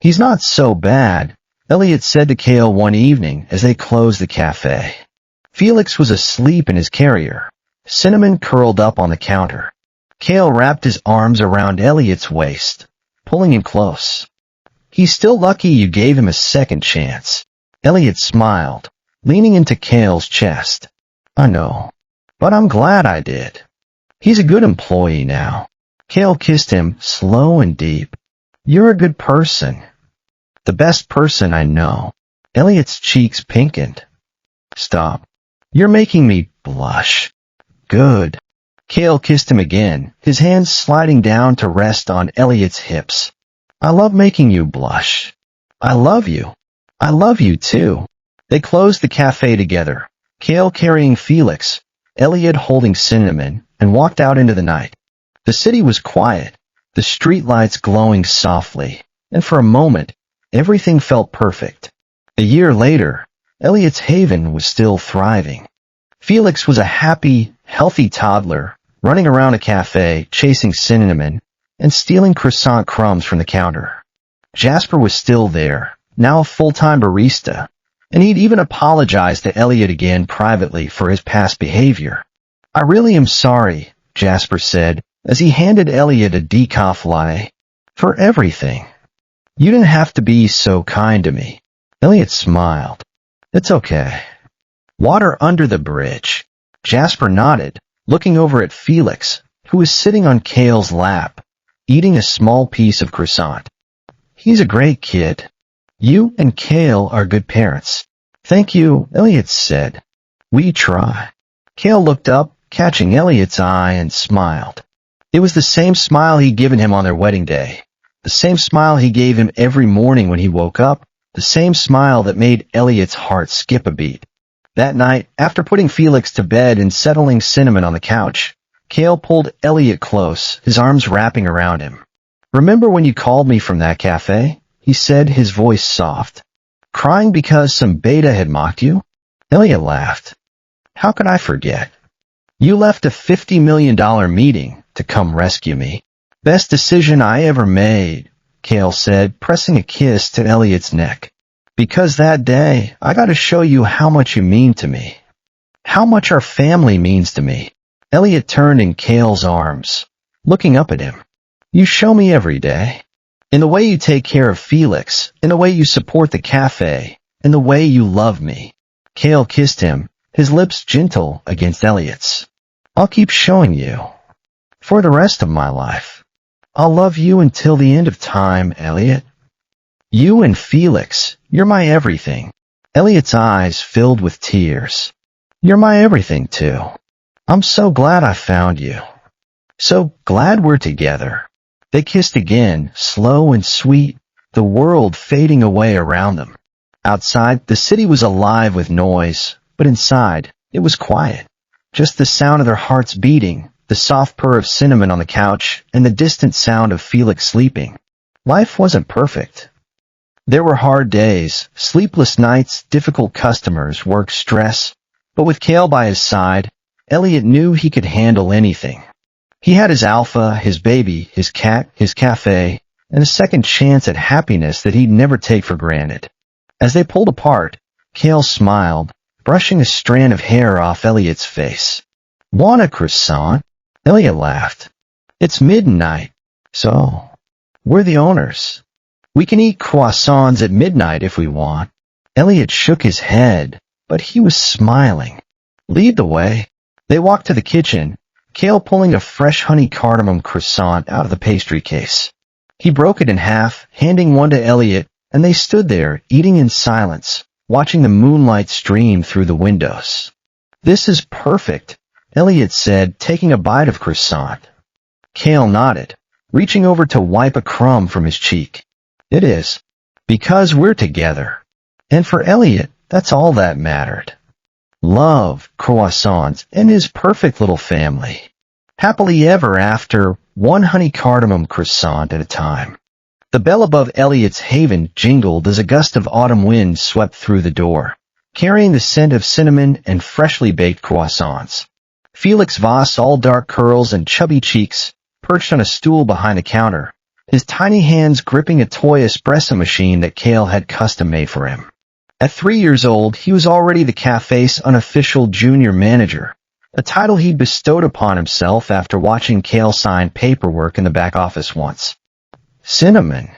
He's not so bad, Elliot said to Cale one evening as they closed the cafe. Felix was asleep in his carrier, Cinnamon curled up on the counter. Cale wrapped his arms around Elliot's waist, pulling him close. He's still lucky you gave him a second chance. Elliot smiled, leaning into Cale's chest. I know, but I'm glad I did. He's a good employee now. Cale kissed him slow and deep. You're a good person. The best person I know. Elliot's cheeks pinkened. Stop. You're making me blush. Good. Cale kissed him again, his hands sliding down to rest on Elliot's hips. I love making you blush. I love you. I love you too. They closed the cafe together, Cale carrying Felix, Elliot holding Cinnamon, and walked out into the night. The city was quiet, the streetlights glowing softly, and for a moment, everything felt perfect. A year later, Elliot's Haven was still thriving. Felix was a happy, healthy toddler, running around a cafe, chasing Cinnamon, and stealing croissant crumbs from the counter. Jasper was still there, now a full-time barista, and he'd even apologized to Elliot again privately for his past behavior. I really am sorry, Jasper said, as he handed Elliot a decaf latte. For everything. You didn't have to be so kind to me. Elliot smiled. It's okay. Water under the bridge. Jasper nodded, looking over at Felix, who was sitting on Cale's lap, eating a small piece of croissant. He's a great kid. You and Cale are good parents. Thank you, Elliot said. We try. Cale looked up, catching Elliot's eye, and smiled. It was the same smile he'd given him on their wedding day, the same smile he gave him every morning when he woke up, the same smile that made Elliot's heart skip a beat. That night, after putting Felix to bed and settling Cinnamon on the couch, Cale pulled Elliot close, his arms wrapping around him. Remember when you called me from that cafe? He said, his voice soft. Crying because some beta had mocked you? Elliot laughed. How could I forget? You left a $50 million meeting to come rescue me. Best decision I ever made, Cale said, pressing a kiss to Elliot's neck. Because that day, I gotta show you how much you mean to me. How much our family means to me. Elliot turned in Cale's arms, looking up at him. You show me every day. In the way you take care of Felix, in the way you support the cafe, in the way you love me. Cale kissed him, his lips gentle against Elliot's. I'll keep showing you. For the rest of my life. I'll love you until the end of time, Elliot. You and Felix, you're my everything. Elliot's eyes filled with tears. You're my everything, too. I'm so glad I found you. So glad we're together. They kissed again, slow and sweet, the world fading away around them. Outside, the city was alive with noise, but inside, it was quiet. Just the sound of their hearts beating, the soft purr of Cinnamon on the couch, and the distant sound of Felix sleeping. Life wasn't perfect. There were hard days, sleepless nights, difficult customers, work stress, but with Cale by his side, Elliot knew he could handle anything. He had his alpha, his baby, his cat, his cafe, and a second chance at happiness that he'd never take for granted. As they pulled apart, Cale smiled, brushing a strand of hair off Elliot's face. Want a croissant? Elliot laughed. It's midnight, so we're the owners. We can eat croissants at midnight if we want. Elliot shook his head, but he was smiling. Lead the way. They walked to the kitchen, Cale pulling a fresh honey cardamom croissant out of the pastry case. He broke it in half, handing one to Elliot, and they stood there, eating in silence, watching the moonlight stream through the windows. This is perfect, Elliot said, taking a bite of croissant. Cale nodded, reaching over to wipe a crumb from his cheek. It is. Because we're together. And for Elliot, that's all that mattered. Love, croissants, and his perfect little family. Happily ever after, one honey cardamom croissant at a time. The bell above Elliot's haven jingled as a gust of autumn wind swept through the door, carrying the scent of cinnamon and freshly baked croissants. Felix Voss, all dark curls and chubby cheeks, perched on a stool behind the counter, his tiny hands gripping a toy espresso machine that Cale had custom-made for him. At 3 years old, he was already the cafe's unofficial junior manager, a title he'd bestowed upon himself after watching Cale sign paperwork in the back office once. Cinnamon.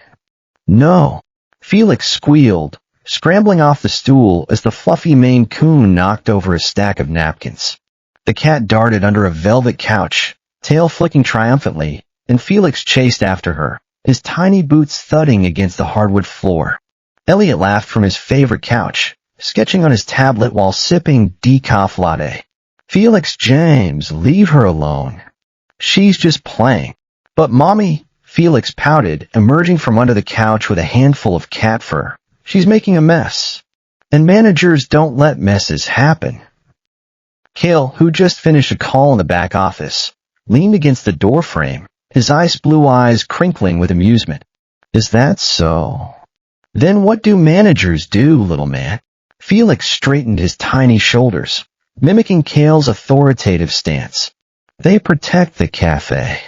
No. Felix squealed, scrambling off the stool as the fluffy Maine Coon knocked over a stack of napkins. The cat darted under a velvet couch, tail flicking triumphantly, and Felix chased after her, his tiny boots thudding against the hardwood floor. Elliot laughed from his favorite couch, sketching on his tablet while sipping decaf latte. Felix James, leave her alone. She's just playing. But Mommy, Felix pouted, emerging from under the couch with a handful of cat fur. She's making a mess. And managers don't let messes happen. Cale, who just finished a call in the back office, leaned against the doorframe, his ice blue eyes crinkling with amusement. Is that so? Then what do managers do, little man? Felix straightened his tiny shoulders, mimicking Cale's authoritative stance. They protect the cafe.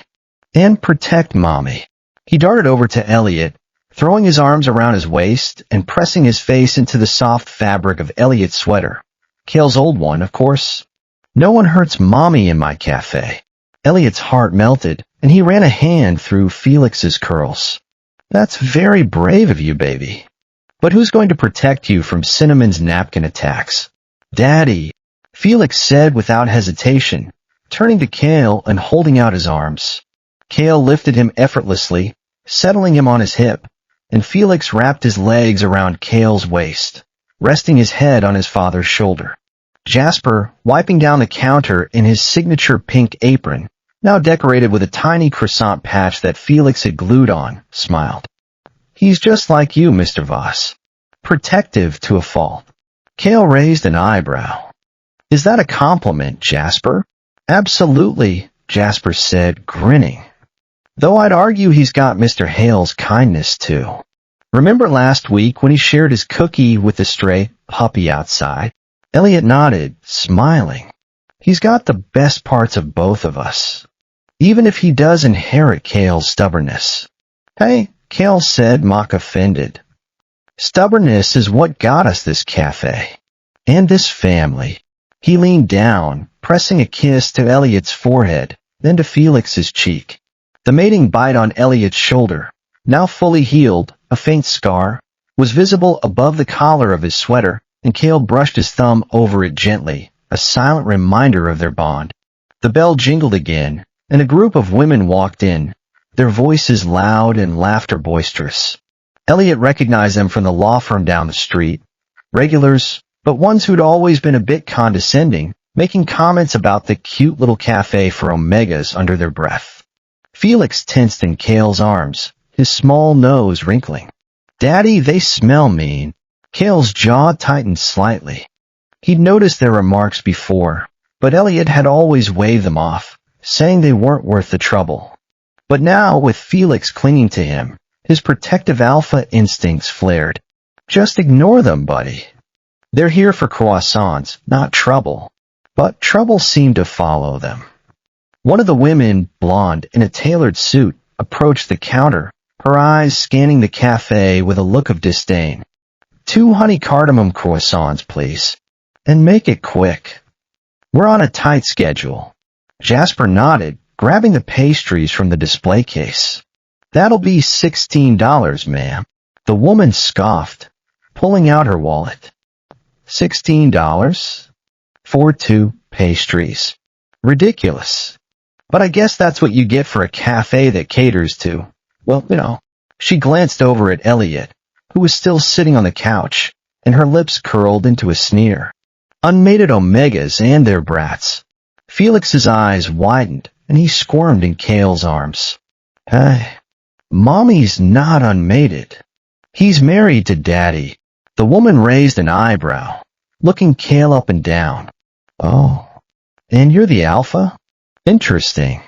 And protect Mommy. He darted over to Elliot, throwing his arms around his waist and pressing his face into the soft fabric of Elliot's sweater. Cale's old one, of course. No one hurts Mommy in my cafe. Elliot's heart melted, and he ran a hand through Felix's curls. That's very brave of you, baby. But who's going to protect you from Cinnamon's napkin attacks? Daddy, Felix said without hesitation, turning to Cale and holding out his arms. Cale lifted him effortlessly, settling him on his hip, and Felix wrapped his legs around Cale's waist, resting his head on his father's shoulder. Jasper, wiping down the counter in his signature pink apron, now decorated with a tiny croissant patch that Felix had glued on, smiled. He's just like you, Mr. Voss. Protective to a fault. Cale raised an eyebrow. Is that a compliment, Jasper? Absolutely, Jasper said, grinning. Though I'd argue he's got Mr. Hale's kindness, too. Remember last week when he shared his cookie with the stray puppy outside? Elliot nodded, smiling. He's got the best parts of both of us. Even if he does inherit Cale's stubbornness. Hey, Cale said, mock offended. Stubbornness is what got us this cafe. And this family. He leaned down, pressing a kiss to Elliot's forehead, then to Felix's cheek. The mating bite on Elliot's shoulder, now fully healed, a faint scar, was visible above the collar of his sweater, and Cale brushed his thumb over it gently, a silent reminder of their bond. The bell jingled again, and a group of women walked in, their voices loud and laughter boisterous. Elliot recognized them from the law firm down the street. Regulars, but ones who'd always been a bit condescending, making comments about the cute little cafe for Omegas under their breath. Felix tensed in Cale's arms, his small nose wrinkling. "Daddy, they smell mean." Cale's jaw tightened slightly. He'd noticed their remarks before, but Elliot had always waved them off, saying they weren't worth the trouble. But now, with Felix clinging to him, his protective alpha instincts flared. "Just ignore them, buddy. They're here for croissants, not trouble." But trouble seemed to follow them. One of the women, blonde, in a tailored suit, approached the counter, her eyes scanning the cafe with a look of disdain. "2 honey cardamom croissants, please. And make it quick. We're on a tight schedule." Jasper nodded, grabbing the pastries from the display case. "That'll be $16, ma'am." The woman scoffed, pulling out her wallet. $16? For 2 pastries. Ridiculous. But I guess that's what you get for a cafe that caters to, well, She glanced over at Elliot, who was still sitting on the couch, and her lips curled into a sneer. Unmated Omegas and their brats. Felix's eyes widened, and he squirmed in Cale's arms. "Hey, Mommy's not unmated. He's married to Daddy." The woman raised an eyebrow, looking Cale up and down. "Oh, and you're the alpha? Interesting.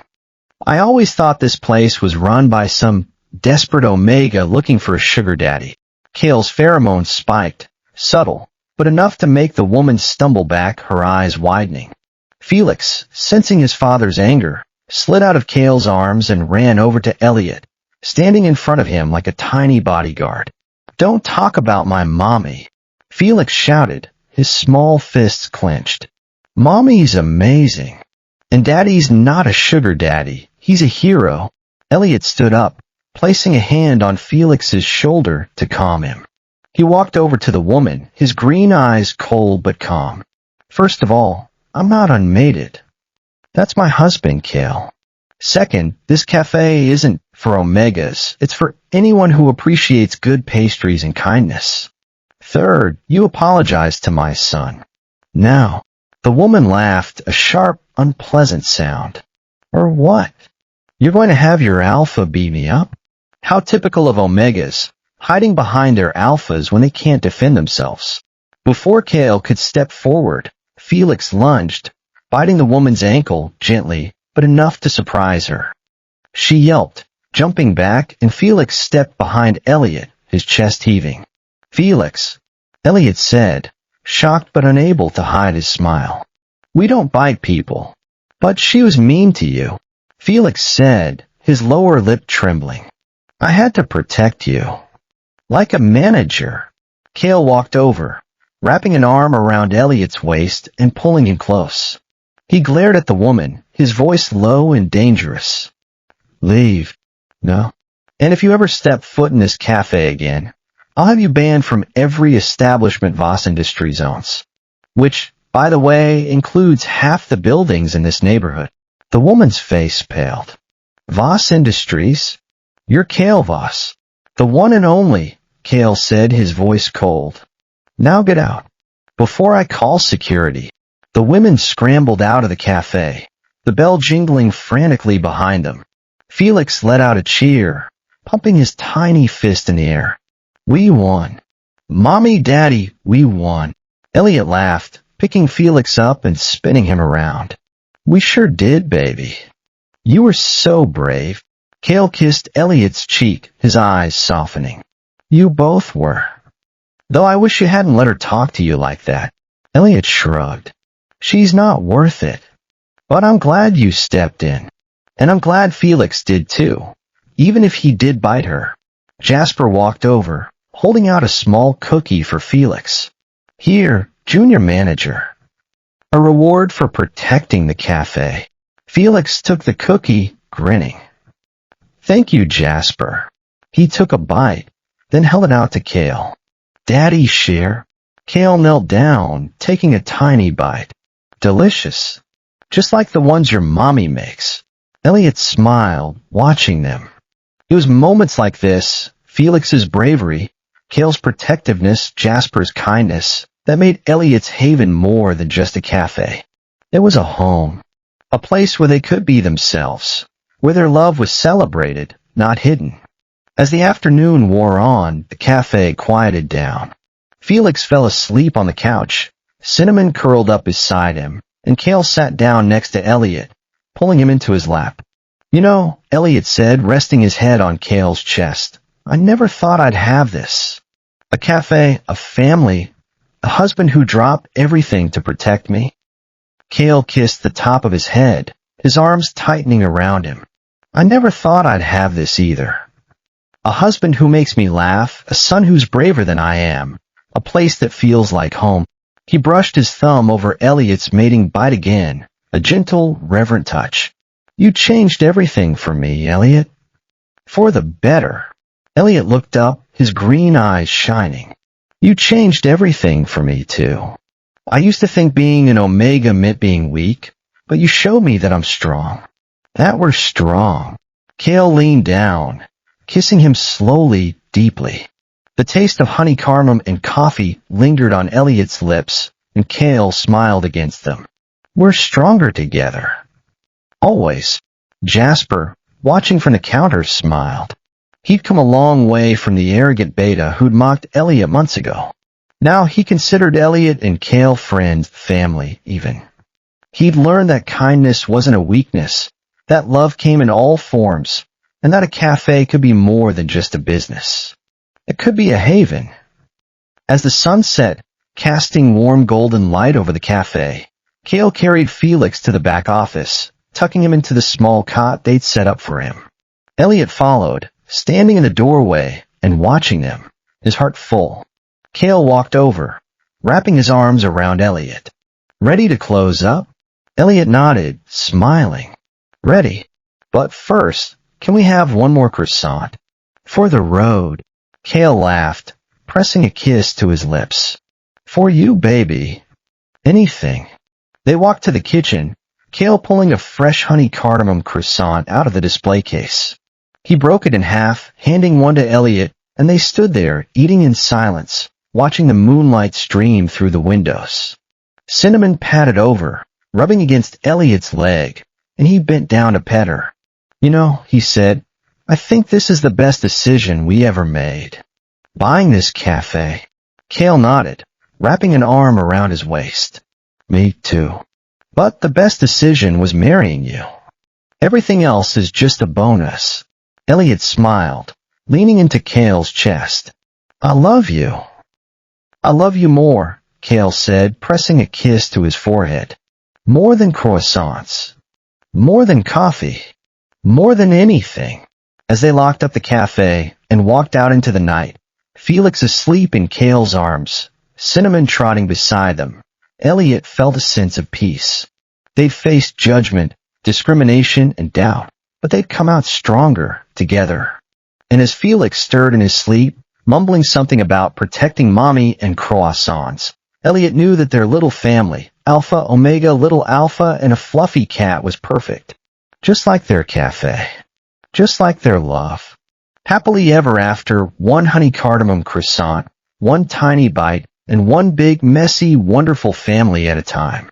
I always thought this place was run by some desperate Omega looking for a sugar daddy." Cale's pheromones spiked, subtle, but enough to make the woman stumble back, her eyes widening. Felix, sensing his father's anger, slid out of Cale's arms and ran over to Elliot, standing in front of him like a tiny bodyguard. "Don't talk about my mommy," Felix shouted, his small fists clenched. "Mommy's amazing. And Daddy's not a sugar daddy, he's a hero." Elliot stood up, placing a hand on Felix's shoulder to calm him. He walked over to the woman, his green eyes cold but calm. "First of all, I'm not unmated. That's my husband, Cale. Second, this cafe isn't for Omegas, it's for anyone who appreciates good pastries and kindness. Third, you apologized to my son. Now," the woman laughed, a sharp, unpleasant sound. "Or what? You're going to have your alpha beat me up?" How typical of Omegas, hiding behind their alphas when they can't defend themselves. Before Cale could step forward, Felix lunged, biting the woman's ankle gently, but enough to surprise her. She yelped, jumping back, and Felix stepped behind Elliot, his chest heaving. "Felix," Elliot said, shocked but unable to hide his smile. "We don't bite people." "But she was mean to you," Felix said, his lower lip trembling. "I had to protect you. Like a manager." Cale walked over, wrapping an arm around Elliot's waist and pulling him close. He glared at the woman, his voice low and dangerous. "Leave. No. And if you ever step foot in this cafe again, I'll have you banned from every establishment Voss Industries owns. Which, by the way, includes half the buildings in this neighborhood." The woman's face paled. "Voss Industries? You're Cale Voss. The one and only," Cale said, his voice cold. "Now get out, before I call security." The women scrambled out of the cafe, the bell jingling frantically behind them. Felix let out a cheer, pumping his tiny fist in the air. "We won. Mommy, Daddy, we won." Elliot laughed, picking Felix up and spinning him around. "We sure did, baby. You were so brave." Cale kissed Elliot's cheek, his eyes softening. "You both were. Though I wish you hadn't let her talk to you like that." Elliot shrugged. "She's not worth it. But I'm glad you stepped in. And I'm glad Felix did too, even if he did bite her." Jasper walked over, holding out a small cookie for Felix. "Here, junior manager. A reward for protecting the cafe." Felix took the cookie, grinning. "Thank you, Jasper." He took a bite, then held it out to Kale. "Daddy, share." Kale knelt down, taking a tiny bite. "Delicious. Just like the ones your mommy makes." Elliot smiled, watching them. It was moments like this, Felix's bravery, Kale's protectiveness, Jasper's kindness, that made Elliot's haven more than just a cafe. It was a home, a place where they could be themselves, where their love was celebrated, not hidden. As the afternoon wore on, the cafe quieted down. Felix fell asleep on the couch. Cinnamon curled up beside him, and Kale sat down next to Elliot, pulling him into his lap. "You know," Elliot said, resting his head on Kale's chest, "I never thought I'd have this. A cafe, a family, a husband who dropped everything to protect me." Kale kissed the top of his head, his arms tightening around him. "I never thought I'd have this either. A husband who makes me laugh, a son who's braver than I am, a place that feels like home." He brushed his thumb over Elliot's mating bite again, a gentle, reverent touch. "You changed everything for me, Elliot." "For the better." Elliot looked up, his green eyes shining. "You changed everything for me, too. I used to think being an Omega meant being weak, but you showed me that I'm strong. That we're strong." Kale leaned down, kissing him slowly, deeply. The taste of honey cardamom and coffee lingered on Elliot's lips, and Kale smiled against them. "We're stronger together. Always." Jasper, watching from the counter, smiled. He'd come a long way from the arrogant beta who'd mocked Elliot months ago. Now he considered Elliot and Kale friends, family, even. He'd learned that kindness wasn't a weakness, that love came in all forms, and that a cafe could be more than just a business. It could be a haven. As the sun set, casting warm golden light over the cafe, Kale carried Felix to the back office, tucking him into the small cot they'd set up for him. Elliot followed, standing in the doorway and watching them, his heart full. Kale walked over, wrapping his arms around Elliot. "Ready to close up?" Elliot nodded, smiling. "Ready. But first, can we have one more croissant?" "For the road." Kale laughed, pressing a kiss to his lips. "For you, baby. Anything." They walked to the kitchen, Kale pulling a fresh honey cardamom croissant out of the display case. He broke it in half, handing one to Elliot, and they stood there, eating in silence, watching the moonlight stream through the windows. Cinnamon patted over, rubbing against Elliot's leg, and he bent down to pet her. "You know," he said, "I think this is the best decision we ever made. Buying this cafe." Kale nodded, wrapping an arm around his waist. "Me too. But the best decision was marrying you. Everything else is just a bonus." Elliot smiled, leaning into Kale's chest. "I love you." "I love you more," Kale said, pressing a kiss to his forehead. "More than croissants. More than coffee. More than anything." As they locked up the cafe and walked out into the night, Felix asleep in Kale's arms, Cinnamon trotting beside them, Elliot felt a sense of peace. They'd faced judgment, discrimination, and doubt, but they'd come out stronger together. And as Felix stirred in his sleep, mumbling something about protecting mommy and croissants, Elliot knew that their little family, Alpha, Omega, Little Alpha, and a fluffy cat was perfect. Just like their cafe. Just like their love. Happily ever after, one honey cardamom croissant, one tiny bite, and one big, messy, wonderful family at a time.